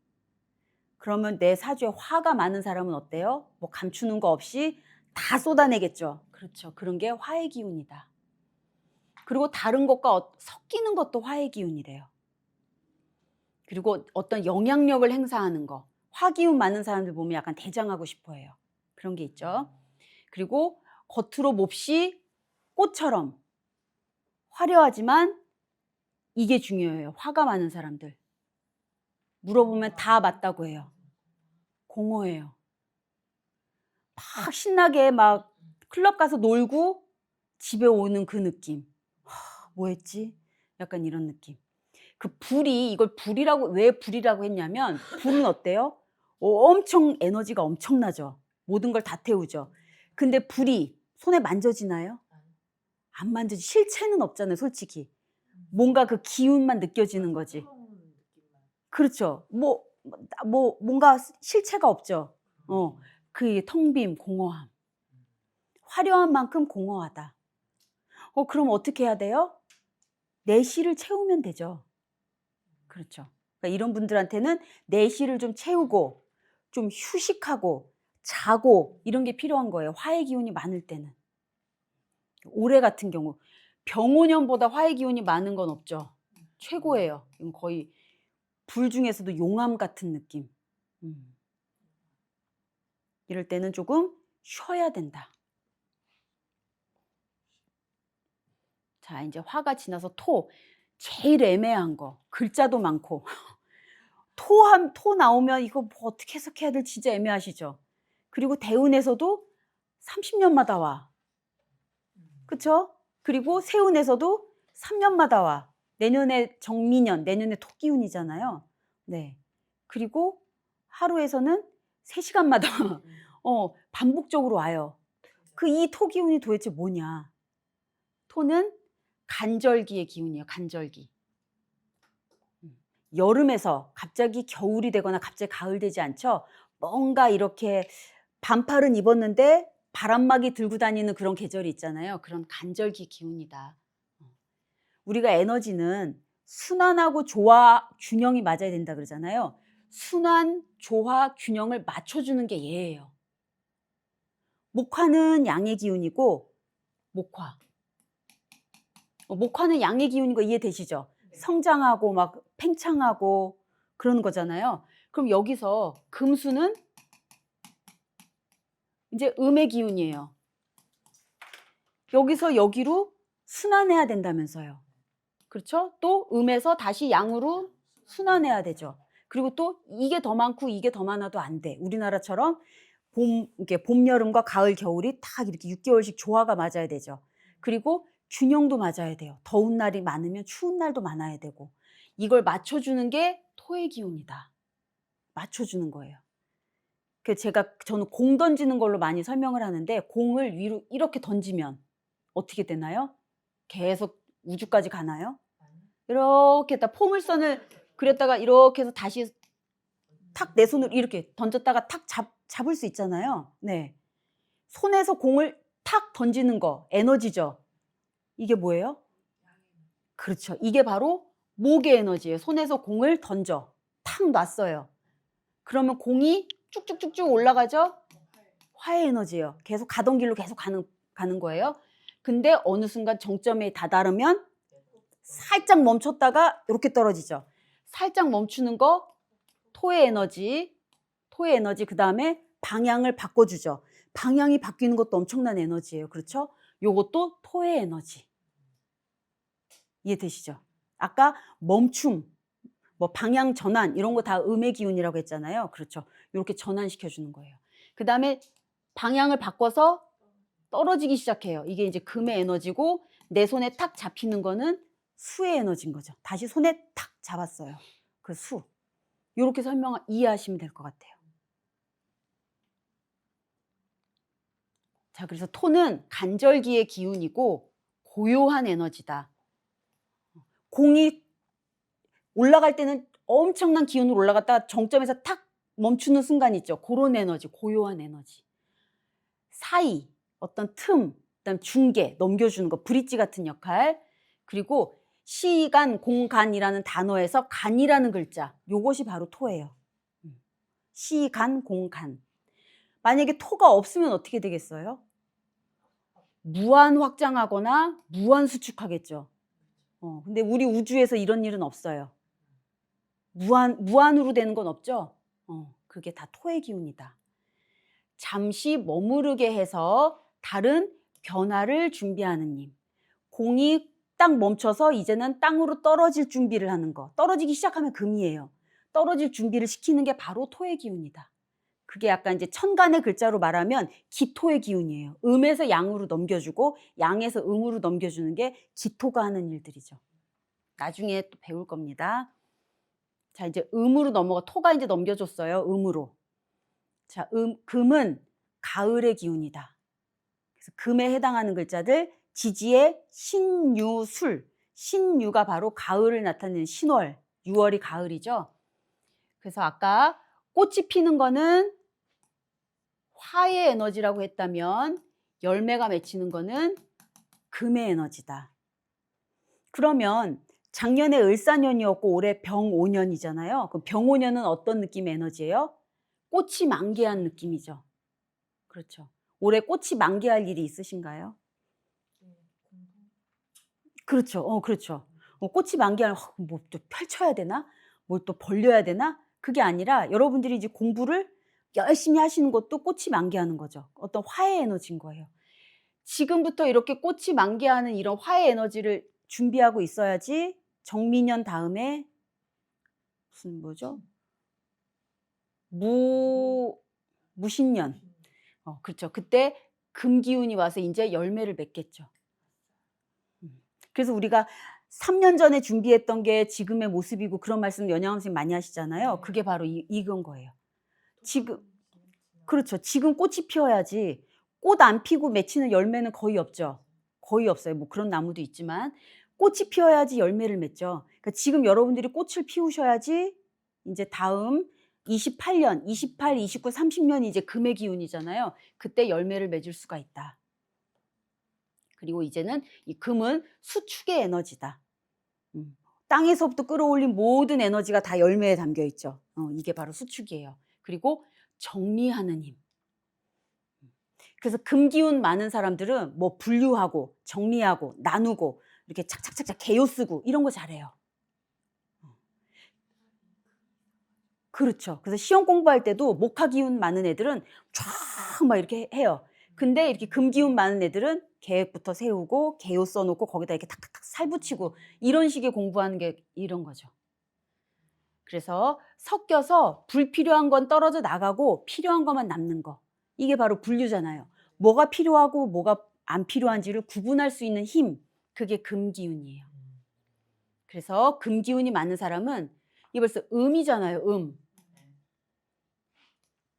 그러면 내 사주에 화가 많은 사람은 어때요? 뭐 감추는 거 없이 다 쏟아내겠죠. 그렇죠. 그런 게 화의 기운이다. 그리고 다른 것과 섞이는 것도 화의 기운이래요. 그리고 어떤 영향력을 행사하는 거. 화기운 많은 사람들 보면 약간 대장하고 싶어 해요. 그런 게 있죠. 그리고 겉으로 몹시 꽃처럼 화려하지만 이게 중요해요. 화가 많은 사람들. 물어보면 다 맞다고 해요. 공허해요. 막 신나게 막 클럽 가서 놀고 집에 오는 그 느낌. 뭐 했지? 약간 이런 느낌. 그 불이, 이걸 불이라고, 왜 불이라고 했냐면, 불은 어때요? 엄청 에너지가 엄청나죠. 모든 걸 다 태우죠. 근데 불이 손에 만져지나요? 안 만져지. 실체는 없잖아요, 솔직히. 뭔가 그 기운만 느껴지는 거지. 그렇죠. 뭔가 실체가 없죠. 그 텅 빔, 공허함. 화려한 만큼 공허하다. 그럼 어떻게 해야 돼요? 내실을 채우면 되죠. 그렇죠. 그러니까 이런 분들한테는 내실을 좀 채우고 좀 휴식하고 자고 이런 게 필요한 거예요. 화의 기운이 많을 때는. 올해 같은 경우 병오년보다 화의 기운이 많은 건 없죠. 최고예요. 이건 거의 불 중에서도 용암 같은 느낌. 이럴 때는 조금 쉬어야 된다. 자, 이제 화가 지나서 토. 제일 애매한 거. 글자도 많고. 토 나오면 이거 뭐 어떻게 해석해야 될지 진짜 애매하시죠? 그리고 대운에서도 30년마다 와. 그쵸? 그리고 세운에서도 3년마다 와. 내년에 정미년, 내년에 토기운이잖아요. 네. 그리고 하루에서는 3시간마다 반복적으로 와요. 그 이 토기운이 도대체 뭐냐? 토는 간절기의 기운이에요. 간절기. 여름에서 갑자기 겨울이 되거나 갑자기 가을 되지 않죠? 뭔가 이렇게 반팔은 입었는데 바람막이 들고 다니는 그런 계절이 있잖아요. 그런 간절기 기운이다. 우리가 에너지는 순환하고 조화, 균형이 맞아야 된다 그러잖아요. 순환, 조화, 균형을 맞춰주는 게 얘예요. 목화는 양의 기운이고, 목화는 양의 기운인 거 이해되시죠? 성장하고 막 팽창하고 그런 거잖아요. 그럼 여기서 금수는 이제 음의 기운이에요. 여기서 여기로 순환해야 된다면서요. 그렇죠? 또 음에서 다시 양으로 순환해야 되죠. 그리고 또 이게 더 많고 이게 더 많아도 안 돼. 우리나라처럼 봄, 여름과 가을, 겨울이 딱 이렇게 6개월씩 조화가 맞아야 되죠. 그리고 균형도 맞아야 돼요. 더운 날이 많으면 추운 날도 많아야 되고. 이걸 맞춰주는 게 토의 기운이다. 맞춰주는 거예요. 저는 공 던지는 걸로 많이 설명을 하는데, 공을 위로 이렇게 던지면 어떻게 되나요? 계속 우주까지 가나요? 이렇게 했다 포물선을 그렸다가 이렇게 해서 다시 탁 내 손으로 이렇게 던졌다가 탁 잡을 수 있잖아요. 네. 손에서 공을 탁 던지는 거 에너지죠. 이게 뭐예요? 그렇죠. 이게 바로 목의 에너지예요. 손에서 공을 던져 탁 놨어요. 그러면 공이 쭉쭉쭉쭉 올라가죠? 화의 에너지예요. 계속 가던 길로 계속 가는 거예요. 근데 어느 순간 정점에 다다르면 살짝 멈췄다가 이렇게 떨어지죠. 살짝 멈추는 거 토의 에너지, 그 다음에 방향을 바꿔주죠. 방향이 바뀌는 것도 엄청난 에너지예요. 그렇죠? 요것도 토의 에너지. 이해되시죠? 아까 멈춤, 뭐 방향 전환 이런 거 다 음의 기운이라고 했잖아요. 그렇죠? 이렇게 전환시켜주는 거예요. 그 다음에 방향을 바꿔서 떨어지기 시작해요. 이게 이제 금의 에너지고 내 손에 탁 잡히는 거는 수의 에너지인 거죠. 다시 손에 탁 잡았어요. 그 수. 이렇게 이해하시면 될 것 같아요. 자, 그래서 토는 간절기의 기운이고 고요한 에너지다. 공이 올라갈 때는 엄청난 기운으로 올라갔다가 정점에서 탁 멈추는 순간 있죠. 그런 에너지, 고요한 에너지. 사이, 어떤 틈, 그다음 중계, 넘겨주는 거, 브릿지 같은 역할. 그리고 시간, 공간이라는 단어에서 간이라는 글자, 요것이 바로 토예요. 시간, 공간. 만약에 토가 없으면 어떻게 되겠어요? 무한 확장하거나 무한 수축하겠죠. 근데 우리 우주에서 이런 일은 없어요. 무한으로 되는 건 없죠. 그게 다 토의 기운이다. 잠시 머무르게 해서 다른 변화를 준비하는 님. 공이 딱 멈춰서 이제는 땅으로 떨어질 준비를 하는 거. 떨어지기 시작하면 금이에요. 떨어질 준비를 시키는 게 바로 토의 기운이다. 그게 약간 이제 천간의 글자로 말하면 기토의 기운이에요. 음에서 양으로 넘겨주고 양에서 음으로 넘겨주는 게 기토가 하는 일들이죠. 나중에 또 배울 겁니다. 자, 이제 음으로 토가 이제 넘겨줬어요. 음으로. 자, 금은 가을의 기운이다. 그래서 금에 해당하는 글자들 지지의 신유술. 신유가 바로 가을을 나타내는 신월. 6월이 가을이죠. 그래서 아까 꽃이 피는 거는 화의 에너지라고 했다면 열매가 맺히는 거는 금의 에너지다. 그러면 작년에 을사년이었고 올해 병오년이잖아요. 그럼 병오년은 어떤 느낌의 에너지예요? 꽃이 만개한 느낌이죠. 그렇죠. 올해 꽃이 만개할 일이 있으신가요? 그렇죠. 그렇죠. 꽃이 만개할 뭐 또 펼쳐야 되나? 뭘 또 벌려야 되나? 그게 아니라 여러분들이 이제 공부를 열심히 하시는 것도 꽃이 만개하는 거죠. 어떤 화의 에너지인 거예요. 지금부터 이렇게 꽃이 만개하는 이런 화의 에너지를 준비하고 있어야지 정미년 다음에 무슨 뭐죠? 무신년. 그렇죠. 그때 금기운이 와서 이제 열매를 맺겠죠. 그래서 우리가 3년 전에 준비했던 게 지금의 모습이고 그런 말씀 연양원 선생님 많이 하시잖아요. 그게 바로 이건 거예요. 지금 그렇죠. 지금 꽃이 피어야지. 꽃 안 피고 맺히는 열매는 거의 없죠. 거의 없어요. 뭐 그런 나무도 있지만 꽃이 피어야지 열매를 맺죠. 그러니까 지금 여러분들이 꽃을 피우셔야지 이제 다음 28년, 28, 29, 30년이 이제 금의 기운이잖아요. 그때 열매를 맺을 수가 있다. 그리고 이제는 이 금은 수축의 에너지다. 땅에서부터 끌어올린 모든 에너지가 다 열매에 담겨 있죠. 이게 바로 수축이에요. 그리고 정리하는 힘. 그래서 금기운 많은 사람들은 뭐 분류하고 정리하고 나누고 이렇게 착착착착 개요 쓰고 이런 거 잘해요. 그렇죠. 그래서 시험 공부할 때도 목화 기운 많은 애들은 쫙 막 이렇게 해요. 근데 이렇게 금 기운 많은 애들은 계획부터 세우고 개요 써놓고 거기다 이렇게 탁탁탁 살 붙이고 이런 식의 공부하는 게 이런 거죠. 그래서 섞여서 불필요한 건 떨어져 나가고 필요한 것만 남는 거. 이게 바로 분류잖아요. 뭐가 필요하고 뭐가 안 필요한지를 구분할 수 있는 힘. 그게 금기운이에요. 그래서 금기운이 많은 사람은 이게 벌써 음이잖아요.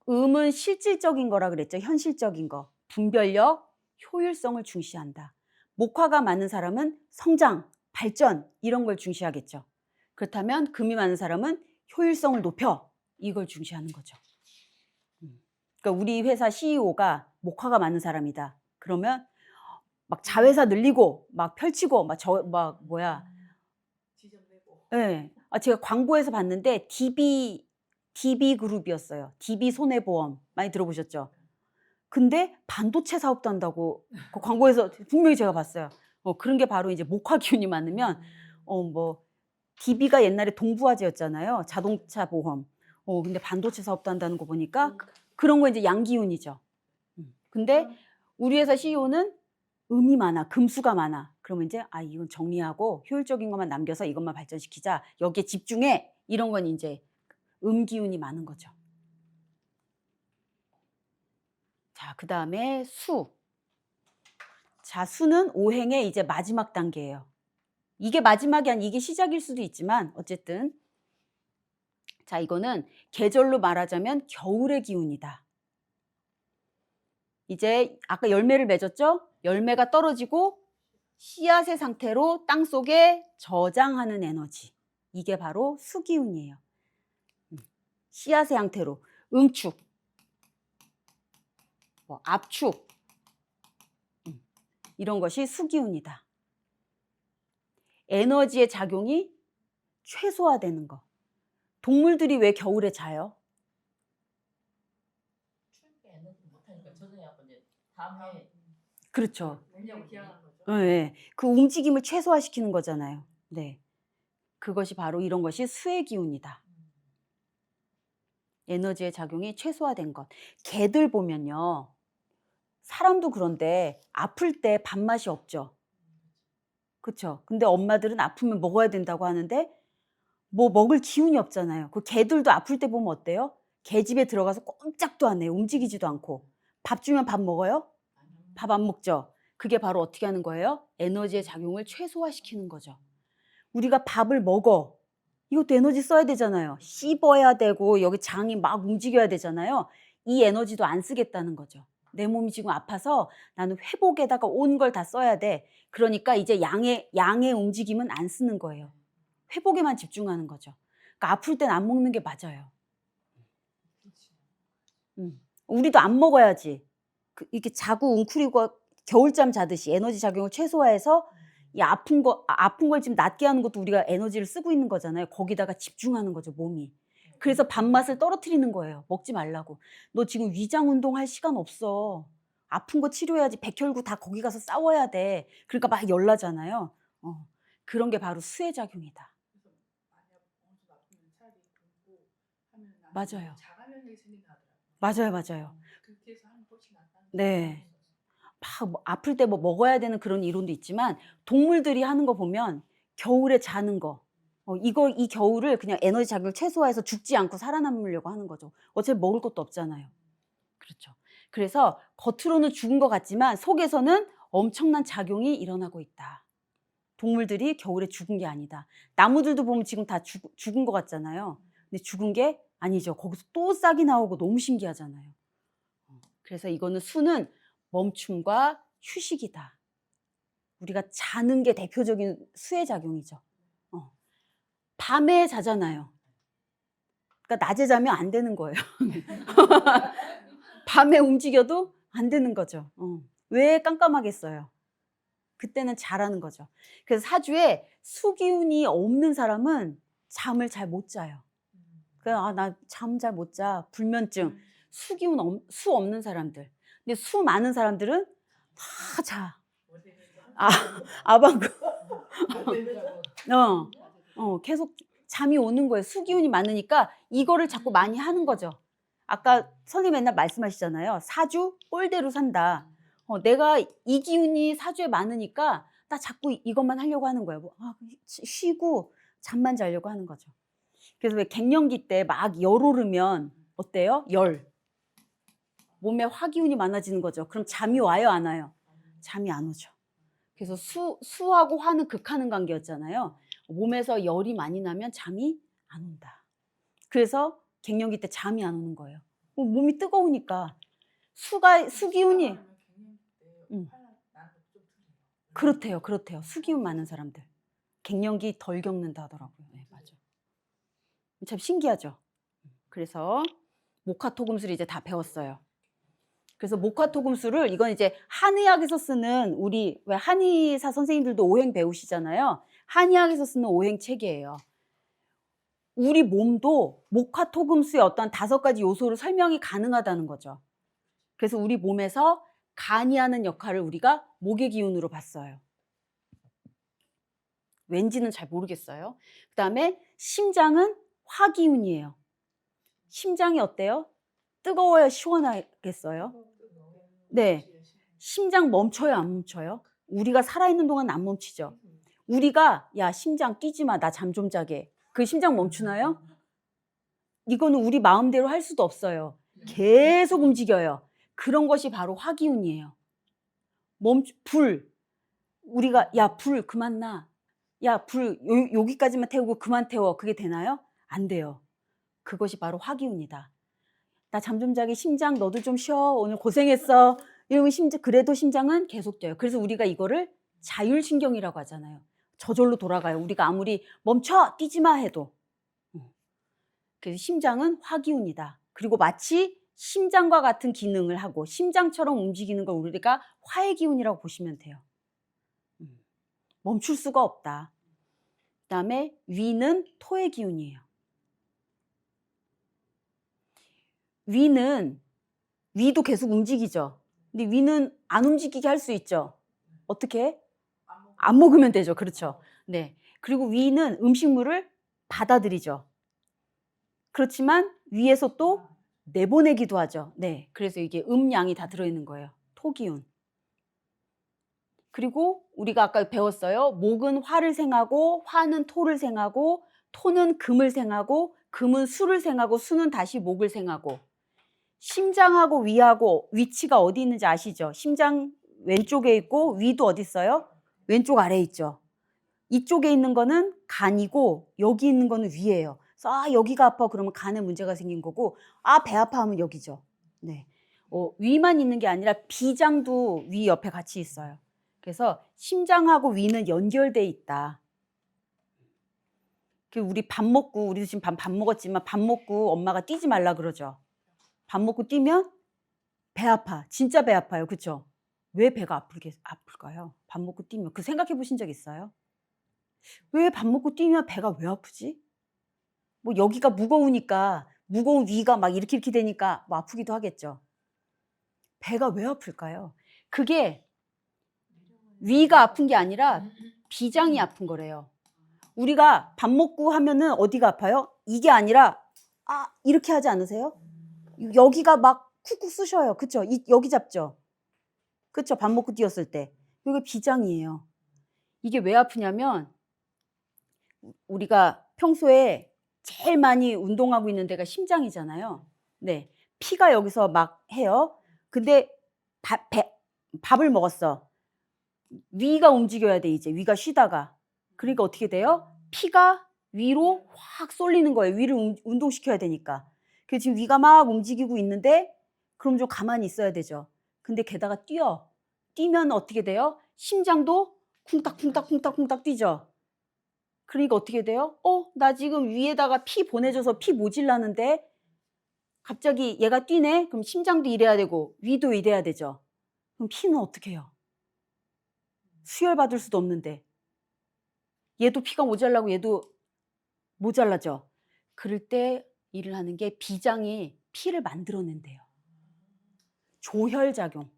음은 실질적인 거라 그랬죠. 현실적인 거. 분별력, 효율성을 중시한다. 목화가 많은 사람은 성장, 발전 이런 걸 중시하겠죠. 그렇다면 금이 많은 사람은 효율성을 높여 이걸 중시하는 거죠. 그러니까 우리 회사 CEO가 목화가 많은 사람이다. 그러면 막 자회사 늘리고 막 펼치고 막 뭐야. 네. 제가 광고에서 봤는데 DB 그룹이었어요. DB 손해보험 많이 들어보셨죠? 근데 반도체 사업도 한다고 그 광고에서 분명히 제가 봤어요. 그런 게 바로 이제 목화 기운이 많으면 뭐 DB가 옛날에 동부화재였잖아요. 자동차 보험. 근데 반도체 사업도 한다는 거 보니까 그런 거 이제 양기운이죠. 근데 우리 회사 CEO는 음이 많아, 금수가 많아. 그러면 이제 이건 정리하고 효율적인 것만 남겨서 이것만 발전시키자. 여기에 집중해. 이런 건 이제 음기운이 많은 거죠. 자, 그 다음에 수. 자, 수는 오행의 이제 마지막 단계예요. 이게 마지막이 아니 이게 시작일 수도 있지만 어쨌든 자, 이거는 계절로 말하자면 겨울의 기운이다. 이제 아까 열매를 맺었죠? 열매가 떨어지고 씨앗의 상태로 땅 속에 저장하는 에너지. 이게 바로 수기운이에요. 씨앗의 형태로 응축, 압축 이런 것이 수기운이다. 에너지의 작용이 최소화되는 거. 동물들이 왜 겨울에 자요? 그렇죠. 네, 그 움직임을 최소화시키는 거잖아요. 네, 그것이 바로 이런 것이 수의 기운이다. 에너지의 작용이 최소화된 것. 개들 보면요. 사람도 그런데 아플 때 밥맛이 없죠. 그렇죠. 근데 엄마들은 아프면 먹어야 된다고 하는데 뭐 먹을 기운이 없잖아요. 그 개들도 아플 때 보면 어때요? 개 집에 들어가서 꼼짝도 안 해요. 움직이지도 않고. 밥 주면 밥 먹어요? 밥 안 먹죠. 그게 바로 어떻게 하는 거예요? 에너지의 작용을 최소화시키는 거죠. 우리가 밥을 먹어. 이것도 에너지 써야 되잖아요. 씹어야 되고 여기 장이 막 움직여야 되잖아요. 이 에너지도 안 쓰겠다는 거죠. 내 몸이 지금 아파서 나는 회복에다가 온 걸 다 써야 돼. 그러니까 이제 양의 움직임은 안 쓰는 거예요. 회복에만 집중하는 거죠. 그러니까 아플 땐 안 먹는 게 맞아요. 우리도 안 먹어야지. 이렇게 자고 웅크리고 겨울잠 자듯이 에너지 작용을 최소화해서 이 아픈 걸 지금 낫게 하는 것도 우리가 에너지를 쓰고 있는 거잖아요. 거기다가 집중하는 거죠, 몸이. 그래서 밥맛을 떨어뜨리는 거예요. 먹지 말라고. 너 지금 위장 운동할 시간 없어. 아픈 거 치료해야지. 백혈구 다 거기 가서 싸워야 돼. 그러니까 막 열나잖아요. 그런 게 바로 수의 작용이다. 맞아요. 맞아요. 그렇게 해서 하는 것이 낫다. 네. 막 아플 때 뭐 먹어야 되는 그런 이론도 있지만 동물들이 하는 거 보면 겨울에 자는 거. 이 겨울을 그냥 에너지 자극을 최소화해서 죽지 않고 살아남으려고 하는 거죠. 어차피 먹을 것도 없잖아요. 그렇죠. 그래서 겉으로는 죽은 것 같지만 속에서는 엄청난 작용이 일어나고 있다. 동물들이 겨울에 죽은 게 아니다. 나무들도 보면 지금 다 죽은 것 같잖아요. 근데 죽은 게 아니죠. 거기서 또 싹이 나오고 너무 신기하잖아요. 그래서 이거는 수는 멈춤과 휴식이다. 우리가 자는 게 대표적인 수의 작용이죠. 밤에 자잖아요. 그러니까 낮에 자면 안 되는 거예요. 밤에 움직여도 안 되는 거죠. 왜 깜깜하겠어요? 그때는 자라는 거죠. 그래서 사주에 수기운이 없는 사람은 잠을 잘 못 자요. 그래서 나 잠 잘 못 자. 불면증. 수 없는 사람들. 근데 수 많은 사람들은 다 자. 아방구. 계속 잠이 오는 거예요. 수기운이 많으니까 이거를 자꾸 많이 하는 거죠. 아까 선생님 맨날 말씀하시잖아요. 사주 꼴대로 산다. 내가 이 기운이 사주에 많으니까 나 자꾸 이것만 하려고 하는 거예요. 쉬고 잠만 자려고 하는 거죠. 그래서 왜 갱년기 때 막 열 오르면 어때요? 몸에 화기운이 많아지는 거죠. 그럼 잠이 와요, 안 와요? 잠이 안 오죠. 그래서 수하고 화는 극하는 관계였잖아요. 몸에서 열이 많이 나면 잠이 안 온다. 그래서 갱년기 때 잠이 안 오는 거예요. 몸이 뜨거우니까 수기운이 그렇대요. 수기운 많은 사람들 갱년기 덜 겪는다 하더라고요. 네, 맞아. 참 신기하죠. 그래서 목화토금술을 이제 다 배웠어요. 그래서 목화토금술을 이건 이제 한의학에서 쓰는 우리 왜 한의사 선생님들도 오행 배우시잖아요. 한의학에서 쓰는 오행 체계예요. 우리 몸도 목화토금수의 어떤 5가지 요소로 설명이 가능하다는 거죠. 그래서 우리 몸에서 간이 하는 역할을 우리가 목의 기운으로 봤어요. 왠지는 잘 모르겠어요. 그 다음에 심장은 화기운이에요. 심장이 어때요? 뜨거워요? 시원하겠어요? 네. 심장 멈춰요? 안 멈춰요? 우리가 살아있는 동안 안 멈추죠. 우리가 야 심장 뛰지 마. 나 잠 좀 자게. 그 심장 멈추나요? 이거는 우리 마음대로 할 수도 없어요. 계속 움직여요. 그런 것이 바로 화기운이에요. 불. 우리가 야 불 그만 놔. 야 불 여기까지만 태우고 그만 태워. 그게 되나요? 안 돼요. 그것이 바로 화기운이다. 나 잠 좀 자게. 심장 너도 좀 쉬어. 오늘 고생했어. 이러면 그래도 심장은 계속 뛰어요. 그래서 우리가 이거를 자율신경이라고 하잖아요. 저절로 돌아가요. 우리가 아무리 멈춰 뛰지 마 해도. 그래서 심장은 화기운이다. 그리고 마치 심장과 같은 기능을 하고 심장처럼 움직이는 걸 우리가 화의 기운이라고 보시면 돼요. 멈출 수가 없다. 그다음에 위는 토의 기운이에요. 위도 계속 움직이죠. 근데 위는 안 움직이게 할 수 있죠. 어떻게? 안 먹으면 되죠. 그렇죠. 네. 그리고 위는 음식물을 받아들이죠. 그렇지만 위에서 또 내보내기도 하죠. 네. 그래서 이게 음양이 다 들어있는 거예요. 토기운. 그리고 우리가 아까 배웠어요. 목은 화를 생하고 화는 토를 생하고 토는 금을 생하고 금은 수를 생하고 수는 다시 목을 생하고 심장하고 위하고 위치가 어디 있는지 아시죠? 심장 왼쪽에 있고 위도 어디 있어요? 왼쪽 아래에 있죠. 이쪽에 있는 거는 간이고 여기 있는 거는 위예요. 그래서 여기가 아파 그러면 간에 문제가 생긴 거고 배 아파 하면 여기죠. 네. 위만 있는 게 아니라 비장도 위 옆에 같이 있어요. 그래서 심장하고 위는 연결돼 있다. 우리 밥 먹고 우리도 지금 밥 먹었지만 밥 먹고 엄마가 뛰지 말라 그러죠. 밥 먹고 뛰면 배 아파. 진짜 배 아파요. 그렇죠? 왜 배가 아플까요? 밥 먹고 뛰면. 그 생각해 보신 적 있어요? 왜 밥 먹고 뛰면 배가 왜 아프지? 뭐 여기가 무거우니까 무거운 위가 막 이렇게 되니까 뭐 아프기도 하겠죠. 배가 왜 아플까요? 그게 위가 아픈 게 아니라 비장이 아픈 거래요. 우리가 밥 먹고 하면은 어디가 아파요? 이게 아니라 이렇게 하지 않으세요? 여기가 막 쿡쿡 쑤셔요. 그쵸? 여기 잡죠? 그쵸? 밥 먹고 뛰었을 때. 이게 비장이에요. 이게 왜 아프냐면 우리가 평소에 제일 많이 운동하고 있는 데가 심장이잖아요. 네. 피가 여기서 막 해요. 근데 밥을 먹었어. 위가 움직여야 돼, 이제. 위가 쉬다가. 그러니까 어떻게 돼요? 피가 위로 확 쏠리는 거예요. 위를 운동시켜야 되니까. 그래서 지금 위가 막 움직이고 있는데 그럼 좀 가만히 있어야 되죠. 근데 게다가 뛰면 어떻게 돼요? 심장도 쿵딱쿵딱쿵딱쿵딱 뛰죠. 그러니까 어떻게 돼요? 나 지금 위에다가 피 보내줘서 피 모질라는데 갑자기 얘가 뛰네? 그럼 심장도 일해야 되고 위도 일해야 되죠. 그럼 피는 어떻게 해요? 수혈받을 수도 없는데 얘도 피가 모자라고 얘도 모자라죠. 그럴 때 일을 하는 게 비장이 피를 만들어낸대요. 조혈작용.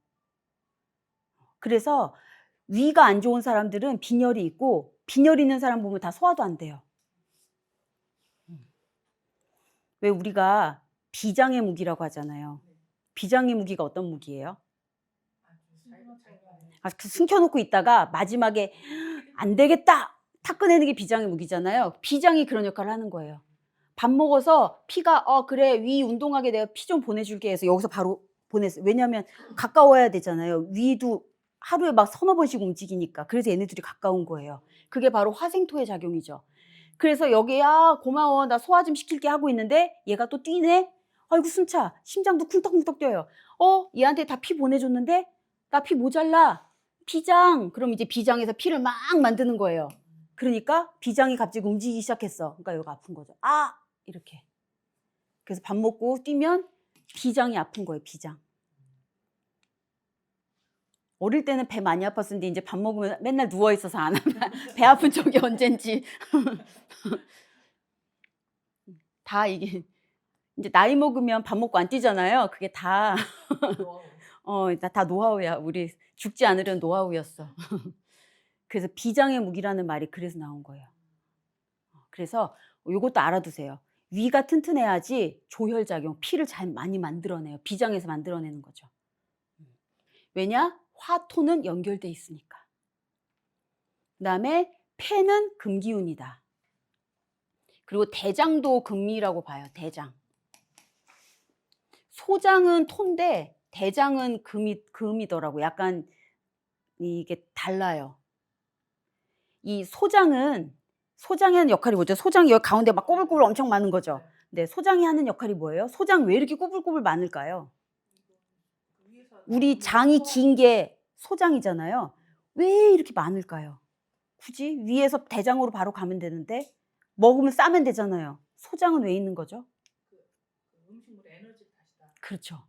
그래서 위가 안 좋은 사람들은 빈혈이 있고 빈혈 있는 사람 보면 다 소화도 안 돼요. 왜 우리가 비장의 무기라고 하잖아요. 비장의 무기가 어떤 무기예요? 숨겨놓고 있다가 마지막에 안 되겠다! 탁 꺼내는 게 비장의 무기잖아요. 비장이 그런 역할을 하는 거예요. 밥 먹어서 피가 그래 위 운동하게 내가 피 좀 보내줄게 해서 여기서 바로 보냈어요. 왜냐하면 가까워야 되잖아요. 위도 하루에 막 서너 번씩 움직이니까. 그래서 얘네들이 가까운 거예요. 그게 바로 화생토의 작용이죠. 그래서 여기야 고마워 나 소화 좀 시킬게 하고 있는데 얘가 또 뛰네. 아이고 숨차. 심장도 쿵떡쿵떡 뛰어요. 얘한테 다 피 보내줬는데 나 피 모자라. 비장. 그럼 이제 비장에서 피를 막 만드는 거예요. 그러니까 비장이 갑자기 움직이기 시작했어. 그러니까 여기가 아픈 거죠. 이렇게. 그래서 밥 먹고 뛰면 비장이 아픈 거예요. 비장. 어릴 때는 배 많이 아팠었는데 이제 밥 먹으면 맨날 누워있어서 안 하면 배 아픈 적이 언젠지. 다 이게 이제 나이 먹으면 밥 먹고 안 뛰잖아요. 그게 다 다 노하우야. 우리 죽지 않으려는 노하우였어. 그래서 비장의 무기라는 말이 그래서 나온 거예요. 그래서 이것도 알아두세요. 위가 튼튼해야지 조혈작용, 피를 잘 많이 만들어내요. 비장에서 만들어내는 거죠. 왜냐? 화토는 연결돼 있으니까. 그 다음에 폐는 금기운이다. 그리고 대장도 금이라고 봐요. 대장. 소장은 토인데 대장은 금이더라고요. 약간 이게 달라요. 이 소장이 하는 역할이 뭐죠? 소장이 여기 가운데 막 꼬불꼬불 엄청 많은 거죠. 네, 소장이 하는 역할이 뭐예요? 소장 왜 이렇게 꼬불꼬불 많을까요? 우리 장이 긴 게 소장이잖아요. 왜 이렇게 많을까요? 굳이 위에서 대장으로 바로 가면 되는데 먹으면 싸면 되잖아요. 소장은 왜 있는 거죠? 음식물 에너지를 다시다. 그렇죠.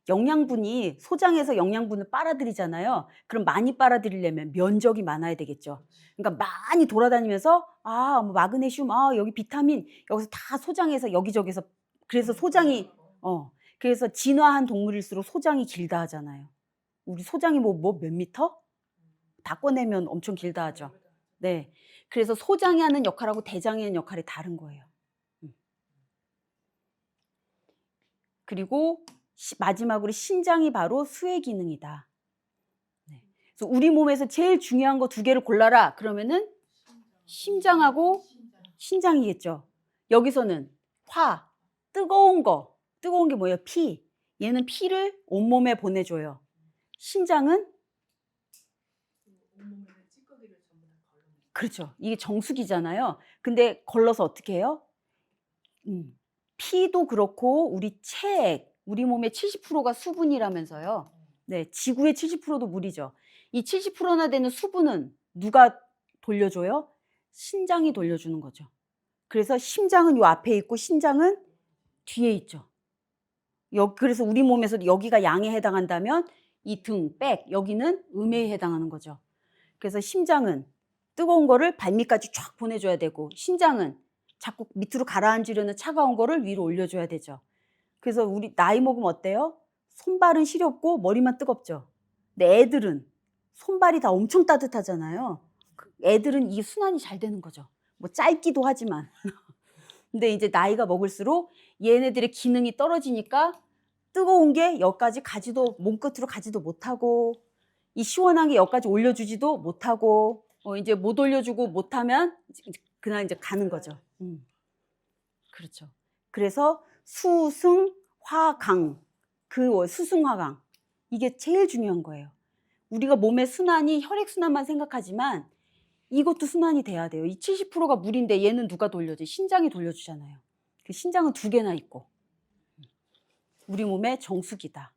영양분이 소장에서 영양분을 빨아들이잖아요. 그럼 많이 빨아들이려면 면적이 많아야 되겠죠. 그러니까 많이 돌아다니면서 뭐 마그네슘, 여기 비타민 여기서 다 소장에서 여기저기서 그래서 소장이 그래서 진화한 동물일수록 소장이 길다 하잖아요. 우리 소장이 뭐 몇 미터? 다 꺼내면 엄청 길다 하죠. 네. 그래서 소장이 하는 역할하고 대장이 하는 역할이 다른 거예요. 그리고 마지막으로 신장이 바로 수의 기능이다. 네. 그래서 우리 몸에서 제일 중요한 거 두 개를 골라라. 그러면은 심장하고 신장이겠죠. 여기서는 뜨거운 게 뭐예요? 피. 얘는 피를 온몸에 보내줘요. 신장은 그렇죠. 이게 정수기잖아요. 근데 걸러서 어떻게 해요? 피도 그렇고 우리 몸의 70%가 수분이라면서요. 네, 지구의 70%도 물이죠. 이 70%나 되는 수분은 누가 돌려줘요? 신장이 돌려주는 거죠. 그래서 심장은 요 앞에 있고 신장은 뒤에 있죠. 그래서 우리 몸에서 여기가 양에 해당한다면 이 등, 백, 여기는 음에 해당하는 거죠. 그래서 심장은 뜨거운 거를 발밑까지 쫙 보내줘야 되고 신장은 자꾸 밑으로 가라앉으려는 차가운 거를 위로 올려줘야 되죠. 그래서 우리 나이 먹으면 어때요? 손발은 시렵고 머리만 뜨겁죠. 근데 애들은 손발이 다 엄청 따뜻하잖아요. 애들은 이 순환이 잘 되는 거죠. 뭐 짧기도 하지만. 근데 이제 나이가 먹을수록 얘네들의 기능이 떨어지니까 뜨거운 게 여기까지 몸끝으로 가지도 못하고 이 시원한 게 여기까지 올려주지도 못하고 이제 못 올려주고 못하면 그날 이제 가는 거죠. 그렇죠. 그래서 수승화강, 그 수승화강 이게 제일 중요한 거예요. 우리가 몸의 순환이 혈액순환만 생각하지만 이것도 순환이 돼야 돼요. 이 70%가 물인데 얘는 누가 돌려줘? 신장이 돌려주잖아요. 그 신장은 2개나 있고 우리 몸의 정수기다.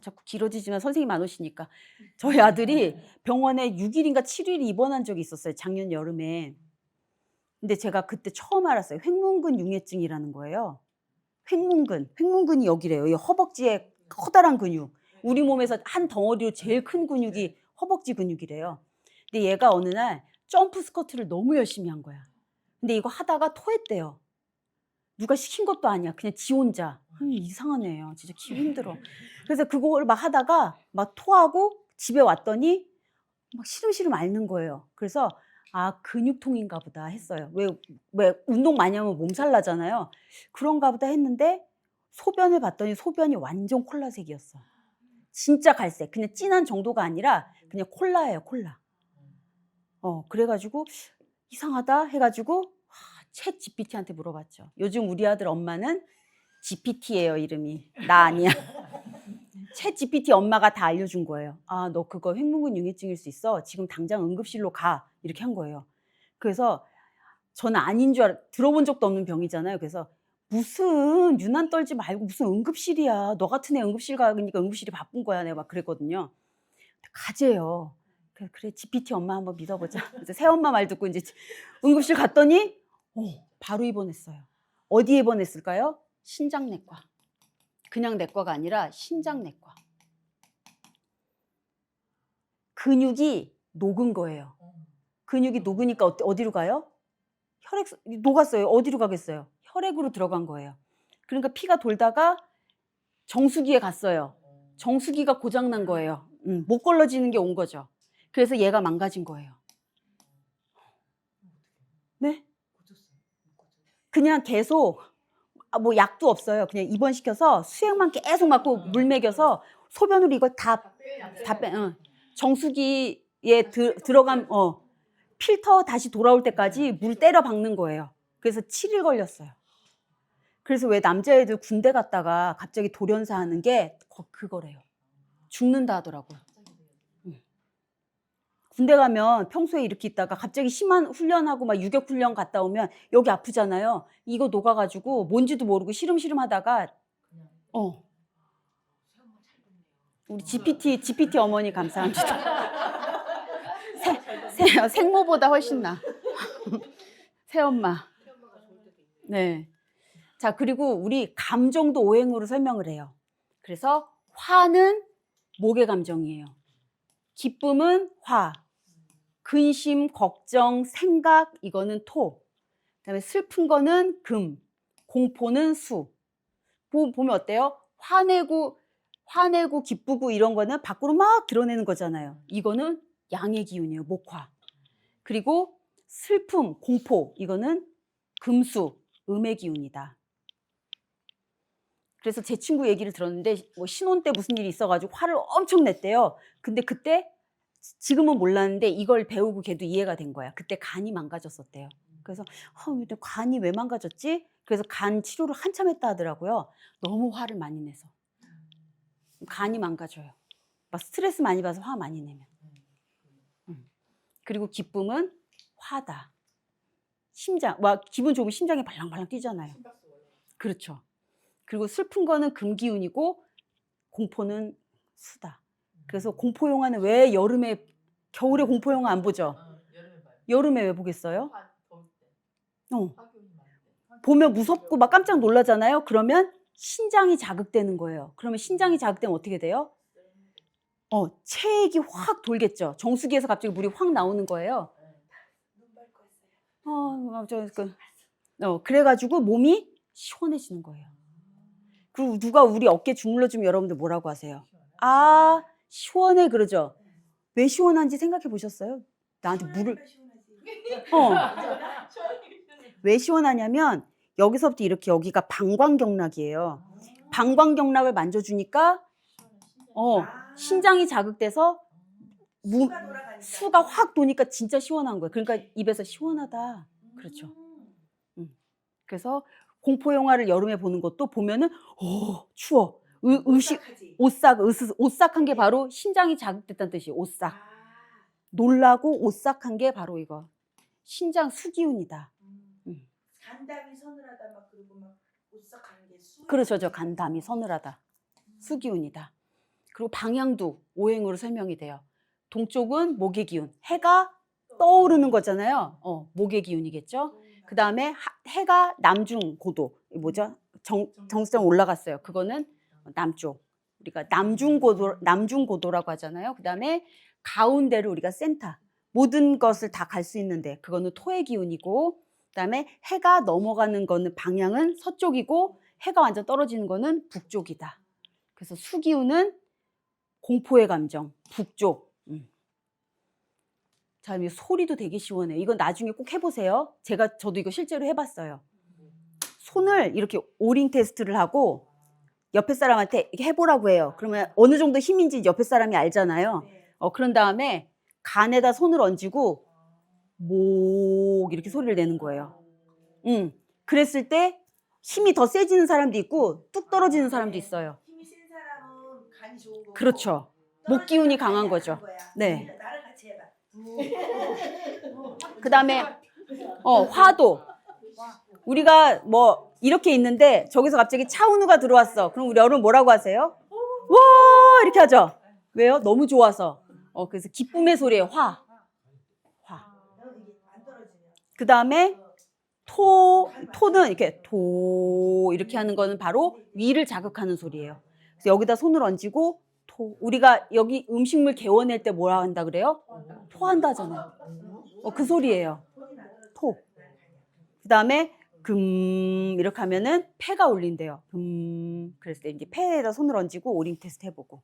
자꾸 길어지지만 선생님 안 오시니까 저희 아들이 병원에 6일인가 7일 입원한 적이 있었어요. 작년 여름에. 근데 제가 그때 처음 알았어요. 횡문근 융해증이라는 거예요. 횡문근이 여기래요. 이 허벅지에 커다란 근육. 우리 몸에서 한 덩어리로 제일 큰 근육이 허벅지 근육이래요. 근데 얘가 어느 날 점프 스쿼트를 너무 열심히 한 거야. 근데 이거 하다가 토했대요. 누가 시킨 것도 아니야. 그냥 지 혼자. 이상한 애예요. 진짜 키우기 힘들어. 그래서 그걸 막 하다가 막 토하고 집에 왔더니 막 시름시름 앓는 거예요. 그래서 아, 근육통인가 보다 했어요. 왜 운동 많이 하면 몸살 나잖아요. 그런가 보다 했는데 소변을 봤더니 소변이 완전 콜라색이었어. 진짜 갈색. 그냥 진한 정도가 아니라 그냥 콜라예요, 콜라. 그래가지고 이상하다 해가지고 챗 GPT한테 물어봤죠. 요즘 우리 아들 엄마는 GPT예요, 이름이. 나 아니야. 챗 GPT 엄마가 다 알려준 거예요. 아, 너 그거 횡문근 융해증일 수 있어. 지금 당장 응급실로 가. 이렇게 한 거예요. 그래서 저는 아닌 줄 들어본 적도 없는 병이잖아요. 그래서 무슨 유난 떨지 말고 무슨 응급실이야. 너 같은 애 응급실 가니까 응급실이 바쁜 거야. 내가 막 그랬거든요. 가재요. 그래 GPT 엄마 한번 믿어보자. 그래서 새엄마 말 듣고 이제 응급실 갔더니 바로 입원했어요. 어디에 입원했을까요? 신장내과. 그냥 내과가 아니라 신장내과. 근육이 녹은 거예요. 근육이 녹으니까 어디로 가요? 혈액 녹았어요. 어디로 가겠어요? 혈액으로 들어간 거예요. 그러니까 피가 돌다가 정수기에 갔어요. 정수기가 고장난 거예요. 못 걸러지는 게 온 거죠. 그래서 얘가 망가진 거예요. 네? 그냥 계속 뭐 약도 없어요. 그냥 입원시켜서 수액만 계속 맞고 물 먹여서 소변으로 이걸 다 빼. 정수기에 들어간 필터 다시 돌아올 때까지 물 때려 박는 거예요. 그래서 7일 걸렸어요. 그래서 왜 남자애들 군대 갔다가 갑자기 돌연사 하는 게 그거래요. 죽는다 하더라고요. 군대 가면 평소에 이렇게 있다가 갑자기 심한 훈련하고 막 유격 훈련 갔다 오면 여기 아프잖아요. 이거 녹아가지고 뭔지도 모르고 시름시름 하다가 우리 GPT 어머니 감사합니다. 생모보다 훨씬 나. 새엄마. 네. 자, 그리고 우리 감정도 오행으로 설명을 해요. 그래서 화는 목의 감정이에요. 기쁨은 화. 근심, 걱정, 생각 이거는 토. 그다음에 슬픈 거는 금. 공포는 수. 보면 어때요? 화내고 기쁘고 이런 거는 밖으로 막 드러내는 거잖아요. 이거는 양의 기운이에요. 목화. 그리고 슬픔, 공포 이거는 금수, 음의 기운이다. 그래서 제 친구 얘기를 들었는데 뭐 신혼 때 무슨 일이 있어가지고 화를 엄청 냈대요. 근데 그때 지금은 몰랐는데 이걸 배우고 걔도 이해가 된 거야. 그때 간이 망가졌었대요. 그래서 간이 왜 망가졌지? 그래서 간 치료를 한참 했다 하더라고요. 너무 화를 많이 내서. 간이 망가져요. 막 스트레스 많이 받아서 화 많이 내면. 그리고 기쁨은 화다. 심장, 기분 좋으면 심장이 발랑발랑 뛰잖아요. 그렇죠. 그리고 슬픈 거는 금기운이고 공포는 수다. 그래서 공포 영화는 왜 겨울에 공포 영화 안 보죠? 여름에 왜 보겠어요? 보면 무섭고 막 깜짝 놀라잖아요. 그러면 신장이 자극되는 거예요. 그러면 신장이 자극되면 어떻게 돼요? 체액이 확 돌겠죠. 정수기에서 갑자기 물이 확 나오는 거예요. 그래가지고 몸이 시원해지는 거예요. 그리고 누가 우리 어깨 주물러주면 여러분들 뭐라고 하세요? 아, 시원해 그러죠. 왜 시원한지 생각해 보셨어요? 나한테 물을 왜 시원하냐면 여기서부터 이렇게 여기가 방광경락이에요. 방광경락을 만져주니까 신장이 자극돼서 수가 돌아가니까. 수가 확 도니까 진짜 시원한 거예요. 그러니까 입에서 시원하다. 그렇죠. 그래서 공포 영화를 여름에 보는 것도 보면은 추워. 의식 오싹한 게 바로 신장이 자극됐다는 뜻이에요. 오싹. 놀라고 오싹한 게 바로 이거. 신장 수기운이다. 간담이 서늘하다 막 그리고 막 오싹하는 게 수. 그렇죠. 저 간담이 서늘하다. 수기운이다. 그리고 방향도 오행으로 설명이 돼요. 동쪽은 목의 기운. 해가 떠오르는 거잖아요. 목의 기운이겠죠. 그 다음에 해가 남중 고도. 뭐죠? 정수점 올라갔어요. 그거는 남쪽. 우리가 남중고도라고 하잖아요. 그 다음에 가운데를 우리가 센터. 모든 것을 다 갈 수 있는데 그거는 토의 기운이고, 그 다음에 해가 넘어가는 거는 방향은 서쪽이고, 해가 완전 떨어지는 거는 북쪽이다. 그래서 수기운은 공포의 감정, 북쪽. 자, 이 소리도 되게 시원해요. 이건 나중에 꼭 해보세요. 저도 이거 실제로 해봤어요. 손을 이렇게 오링 테스트를 하고 옆에 사람한테 이렇게 해보라고 해요. 그러면 어느 정도 힘인지 옆에 사람이 알잖아요. 그런 다음에 간에다 손을 얹고 목 이렇게 소리를 내는 거예요. 그랬을 때 힘이 더 세지는 사람도 있고 뚝 떨어지는 사람도 있어요. 힘이 센 사람은 간이 좋은 거고. 그렇죠. 목 기운이 강한 거죠. 네. 나를 같이 해봐. 그 다음에 화도. 우리가 뭐 이렇게 있는데 저기서 갑자기 차은우가 들어왔어. 그럼 우리 여러분 뭐라고 하세요? 와 이렇게 하죠. 왜요? 너무 좋아서. 그래서 기쁨의 소리예요. 화. 그 다음에 토는 이렇게 이렇게 하는 거는 바로 위를 자극하는 소리예요. 그래서 여기다 손을 얹고 우리가 여기 음식물 개워낼 때 뭐라 한다 그래요? 토한다 하잖아요. 그 소리예요. 토. 그 다음에 이렇게 하면은 폐가 울린대요. 그랬을 때 이제 폐에다 손을 얹고 오링 테스트 해보고.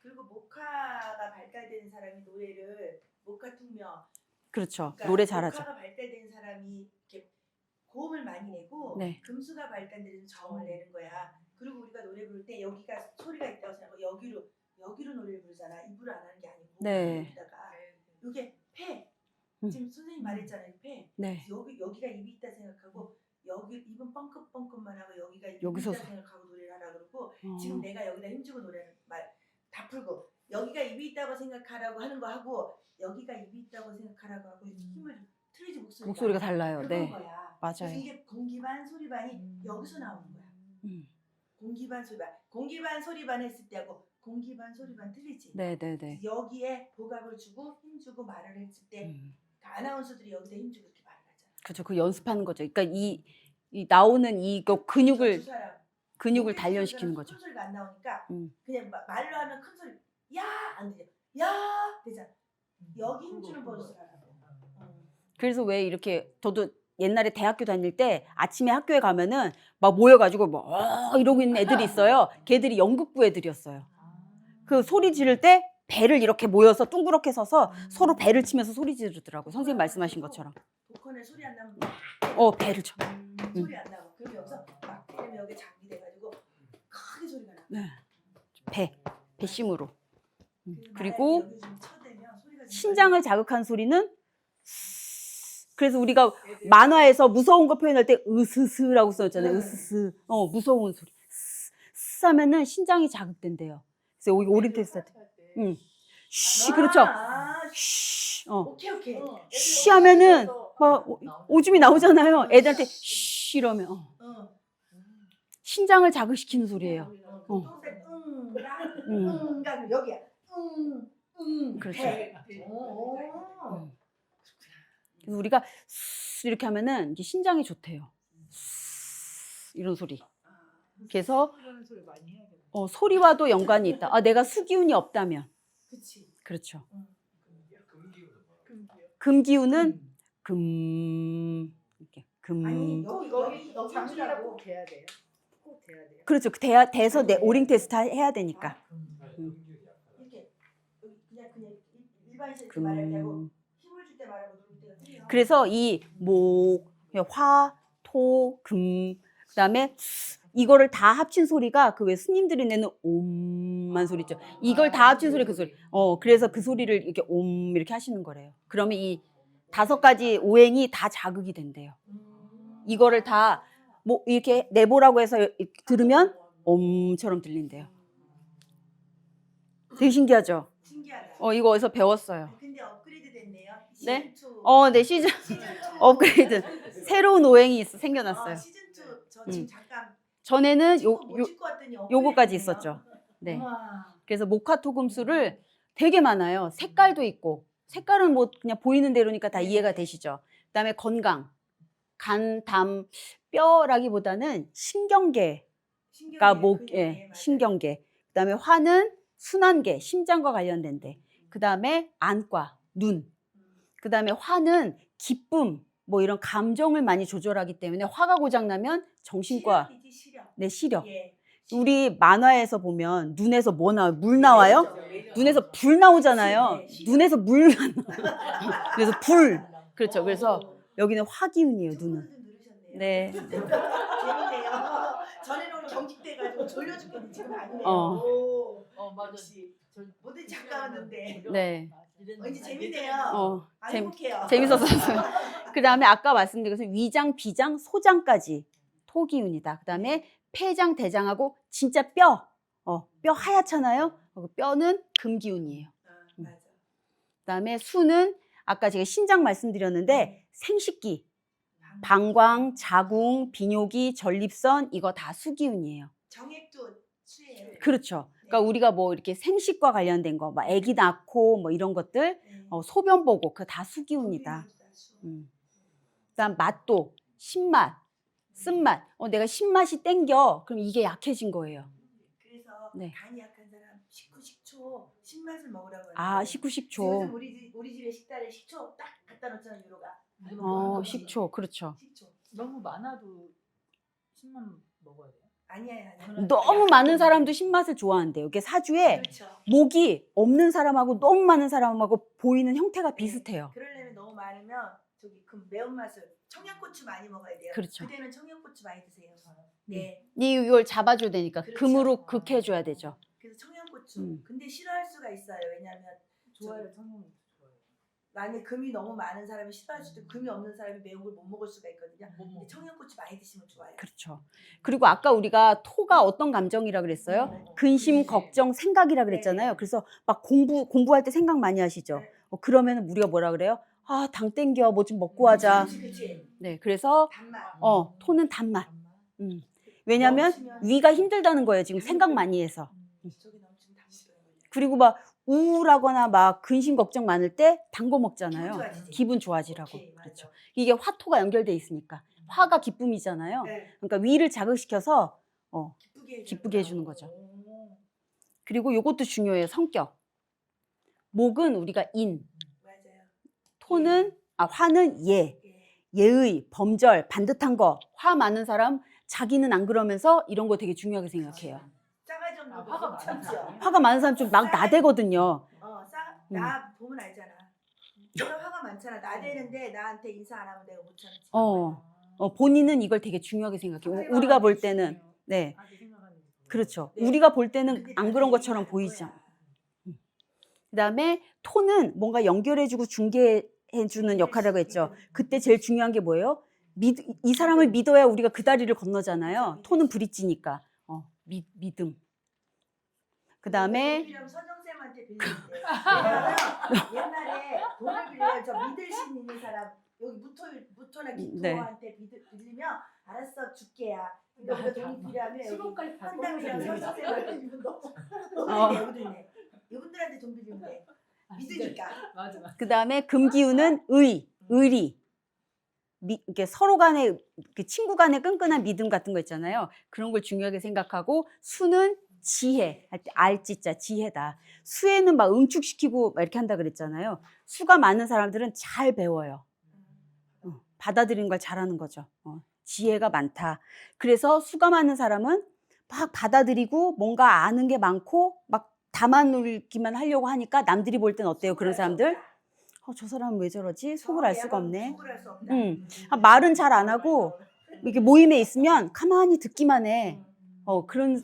그리고 목화가 발달된 사람이 노래를 목화 퉁명. 그렇죠. 그러니까 노래 잘하죠. 목화가 발달된 사람이 이렇게 고음을 많이 내고, 네. 금수가 발달된 저음을 내는 거야. 그리고 우리가 노래 부를 때 여기가 소리가 있다고 생각하고 여기로 노래를 부르잖아. 입으로 안 하는 게 아니고. 네. 여기다가 이게 폐. 지금 선생님 말했잖아요. 폐. 네. 여기가 입이 있다 생각하고 여기 입은 뻥긋뻥긋만 하고 여기가 입이 여기서 있다 생각하고 노래를 하라 그러고, 지금 내가 여기다 힘주고 노래를 다 풀고 여기가 입이 있다고 생각하라고 하는 거 하고 여기가 입이 있다고 생각하라고 하고 힘을 틀리지 목소리가 달라요. 그런 네. 거야. 맞아요. 그래서 이게 공기반 소리반이 여기서 나오는 거야. 공기반 소리반. 공기반 소리반 했을 때하고 공기반 소리반 틀리지. 네네네. 여기에 보각을 주고 힘주고 말을 했을 때 아나운서들이 여기다 힘주고 이렇게 말을 하잖아. 그렇죠. 그 연습하는 거죠. 그러니까 이 나오는 이거 근육을 단련시키는 거죠. 큰 소리가 안 나오니까 그냥 말로 하면 큰 소리 야 안 되죠. 야 되잖아. 여기 힘주는 버릇을 하라고. 그래서 왜 이렇게 저도 옛날에 대학교 다닐 때 아침에 학교에 가면은 막 모여가지고 뭐 이러고 있는 애들이 있어요. 걔들이 연극부 애들이었어요. 그 소리 지를 때 배를 이렇게 모여서 둥그렇게 서서 서로 배를 치면서 소리 지르더라고요. 선생님 말씀하신 것처럼. 복권에 소리 안 나면 배를 쳐. 소리 안 나고 그럼 여기서 막 그러면 여기 장기 돼가지고 크게 소리가 나. 네. 배심으로. 그리고 여기 좀 쳐대면 소리가 신장을 자극한 소리는 그래서 우리가 만화에서 무서운 거 표현할 때 으스스라고 써있잖아요. 으스스. 무서운 소리. 스스 하면은 신장이 자극된대요. 그래서 여기 오링 테스트 할 때. 그렇죠. 쉬. 오케이. 쉬 하면은 막 오줌이 나오잖아요. 애들한테 쉬 이러면 신장을 자극시키는 소리예요. 여기야. 그렇죠. 그래서 우리가 이렇게 하면은 이게 신장이 좋대요. 이런 소리. 그래서 소리와도 연관이 있다. 내가 수기운이 없다면. 그렇죠. 금기운은 이렇게 아니 여기 장기가 꼭 돼야 돼요. 꼭 돼야 돼요. 그렇죠. 돼서 내 오링 테스트 해야 되니까. 이렇게 그냥 일반인들 말할 때하고 힘을 줄 때 말하고 누를 때가 틀려. 그래서 이 목, 화, 토, 금, 그다음에 이거를 다 합친 소리가 그 왜 스님들이 내는 옴만 소리 있죠. 이걸 다 합친 소리 그 소리. 그래서 그 소리를 이렇게 옴 이렇게 하시는 거래요. 그러면 이 5가지 오행이 다 자극이 된대요. 이거를 다 뭐 이렇게 내보라고 해서 들으면 옴처럼 들린대요. 되게 신기하죠? 신기하다. 이거 어디서 배웠어요. 근데 업그레이드 됐네요. 네? 시즌 2. 네, 시즌 업그레이드. 새로운 오행이 생겨났어요. 시즌 2. 저 지금 잠깐 전에는 못 찍고 왔더니 요거까지 업그레이드 있었죠. 네. 우와. 그래서 모카토금수를 되게 많아요. 색깔도 있고. 색깔은 뭐 그냥 보이는 대로니까 다 이해가 되시죠. 그다음에 건강, 간, 담, 뼈라기보다는 신경계가 신경계. 그다음에 화는 순환계, 심장과 관련된데. 그다음에 안과, 눈. 그다음에 화는 기쁨, 뭐 이런 감정을 많이 조절하기 때문에 화가 고장 나면 정신과 시력이지, 시력. 네, 시력. 예. 우리 만화에서 보면 눈에서 뭐 나와요? 물 나와요? 눈에서 불 나오잖아요. 눈에서 물 그래서 불. 그렇죠. 그래서 여기는 화기운이에요, 눈은. 누르셨네요. 네. 재밌네요. 전에는 오늘 경직돼가지고 졸려 죽겠는데 지금 아니네요. 맞아. 역시 모두 잠깐왔는데 네. 왠지 재밌네요. 행복해요. 재밌었어요. 그다음에 아까 말씀드린 것은 위장, 비장, 소장까지 토기운이다. 그다음에 폐장, 대장하고 진짜 뼈 하얗잖아요. 그 뼈는 금기운이에요. 맞아. 그다음에 수는 아까 제가 신장 말씀드렸는데 생식기, 방광, 자궁, 비뇨기, 전립선 이거 다 수기운이에요. 정액도 수예요. 그렇죠. 그러니까 우리가 뭐 이렇게 생식과 관련된 거, 막 아기 낳고 뭐 이런 것들, 네. 소변 보고 그거 다 수기운이다. 그다음 맛도 신맛, 쓴맛. 내가 신맛이 땡겨. 그럼 이게 약해진 거예요. 그래서 네. 간이 약한 사람 식초 신맛을 먹으라고 하는데 아, 식후 식초. 요즘 우리 집에 식단에 식초 딱 갖다 놓잖아 유로가. 식초. 그렇죠. 식초. 너무 많아도 10만 먹어야 돼요. 아니야. 너무 많은 사람도 신맛을 좋아한대요. 이게 사주에 그렇죠. 목이 없는 사람하고 너무 많은 사람하고 보이는 형태가 비슷해요. 그러려면 너무 많으면 그 매운맛을 청양고추 많이 먹어야 돼요. 그렇죠. 그때는 청양고추 많이 드세요. 네. 이걸 잡아줘야 되니까 그렇죠. 금으로 극해줘야 되죠. 그래서 청양고추. 근데 싫어할 수가 있어요. 왜냐하면 좋아요, 청양고추 좋아요. 만약에 금이 너무 많은 사람이 싫어할 수도 있고 금이 없는 사람이 매운 걸 못 먹을 수가 있거든요. 근데 청양고추 많이 드시면 좋아요. 그렇죠. 그리고 아까 우리가 토가 어떤 감정이라 그랬어요? 근심, 걱정, 생각이라 그랬잖아요. 그래서 막 공부할 때 생각 많이 하시죠. 네. 그러면 우리가 뭐라 그래요? 당 땡겨, 뭐 좀 먹고 하자. 그치. 네, 그래서 단맛. 토는 단맛. 왜냐면 위가 힘들다는 거예요. 지금 생각 많이 해서. 저기 넘치면 단맛. 그리고 막 우울하거나 막 근심 걱정 많을 때 단 거 먹잖아요. 기분 좋아지지. 기분 좋아지라고. 오케이, 맞아. 그렇죠. 이게 화토가 연결돼 있으니까. 화가 기쁨이잖아요. 네. 그러니까 위를 자극시켜서 기쁘게 기쁘게 해주는 거죠. 오, 그리고 요것도 중요해요. 성격. 목은 우리가 인, 맞아요. 토는 화는 예. 예. 예의, 범절, 반듯한 거. 화 많은 사람 자기는 안 그러면서 이런 거 되게 중요하게 생각해요. 싸가지 없는 거 화가 못 참죠. 화가 많은 사람 좀 막 나대거든요. 나 보면 알잖아. 내가 화가 많잖아. 나대는데 나한테 인사 안 하면 내가 못 참지. 본인은 이걸 되게 중요하게 생각해요. 우리가 볼 때는 네. 그렇죠. 네. 우리가 볼 때는 근데 안 나는 그런 얘기가 것처럼 안 보이지 거야. 않아요. 그다음에 토는 뭔가 연결해주고 중개해주는 역할이라고 했죠. 그때 제일 중요한 게 뭐예요? 이 사람을 믿어야 우리가 그 다리를 건너잖아요. 토는 브릿지니까. 믿음. 그다음에 서정쌤한테 빌리는데 왜냐면 옛날에 돈을 빌려요. 저 믿을 수 있는 사람 여기 무토나 기토한테 빌리면 알았어 줄게야. 그러니까 돈이 필요하면 여기 수건까지 다 한담이랑 꺼내서 서정쌤한테 이분들한테 돈 빌리면 돼. 믿으니까. 맞아. 그다음에 금기운은 의리. 이렇게 서로 간에 친구 간의 끈끈한 믿음 같은 거 있잖아요. 그런 걸 중요하게 생각하고 수는 지혜, 할 때 알지자 지혜다. 수에는 막 응축시키고 막 이렇게 한다 그랬잖아요. 수가 많은 사람들은 잘 배워요. 받아들이는 걸 잘하는 거죠. 지혜가 많다. 그래서 수가 많은 사람은 막 받아들이고 뭔가 아는 게 많고 막 담아놓기만 하려고 하니까 남들이 볼 땐 어때요? 그런 사람들? 저 사람은 왜 저러지? 속을 알 수가 없네. 속을 알 수 없다. 말은 잘 안 하고 이렇게 모임에 있으면 가만히 듣기만 해. 그런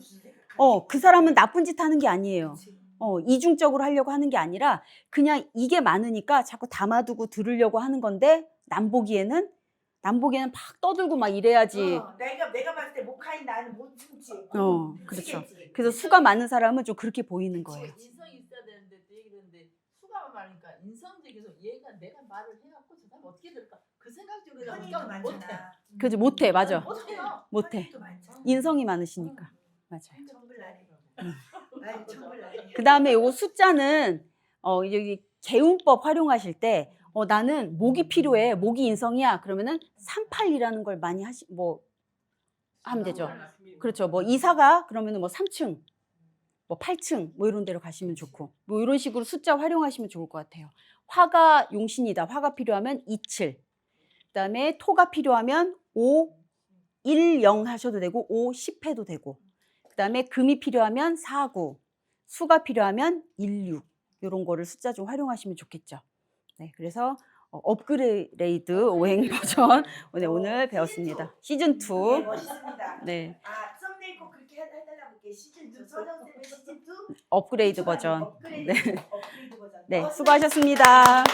그 사람은 나쁜 짓 하는 게 아니에요. 이중적으로 하려고 하는 게 아니라 그냥 이게 많으니까 자꾸 담아두고 들으려고 하는 건데 남 보기에는 막 떠들고 막 이래야지. 내가 봤을 때 목하인 나는 못 참지. 그렇죠. 미치겠지. 그래서 수가 많은 사람은 좀 그렇게 보이는 거예요. 인성이 있어야 되는데 또 얘기를 했는데 수가 많으니까 인성적이어서 얘가 내가 말을 해갖고 저 사람 어떻게 될까 그 생각 쪽에서 현이도 못해. 많잖아. 그지 못해, 맞아. 못해요. 못해. 현이도 많잖아. 인성이 많으시니까. 맞아요. 천불나래. 아유 천불나래. 그 다음에 요거 숫자는 여기 개운법 활용하실 때 나는 목이 필요해. 목이 인성이야. 그러면은 38이라는 걸 많이 하면 되죠. 그렇죠. 뭐 이사가 그러면은 뭐 3층, 뭐 8층 뭐 이런 데로 가시면 좋고 뭐 이런 식으로 숫자 활용하시면 좋을 것 같아요. 화가 용신이다. 화가 필요하면 27. 그다음에 토가 필요하면 5, 1, 0 하셔도 되고 5, 10 해도 되고 그다음에 금이 필요하면 4, 9, 수가 필요하면 1, 6 이런 거를 숫자 좀 활용하시면 좋겠죠. 네, 그래서 업그레이드 오행 버전 오늘 배웠습니다. 시즌 2. 네, 멋있습니다. 네, 썸네일 꼭 그렇게 해달라고 할게요. 시즌 2 서정쌤의 시즌 2 업그레이드 버전. 업그레이드 버전. 네, 수고하셨습니다.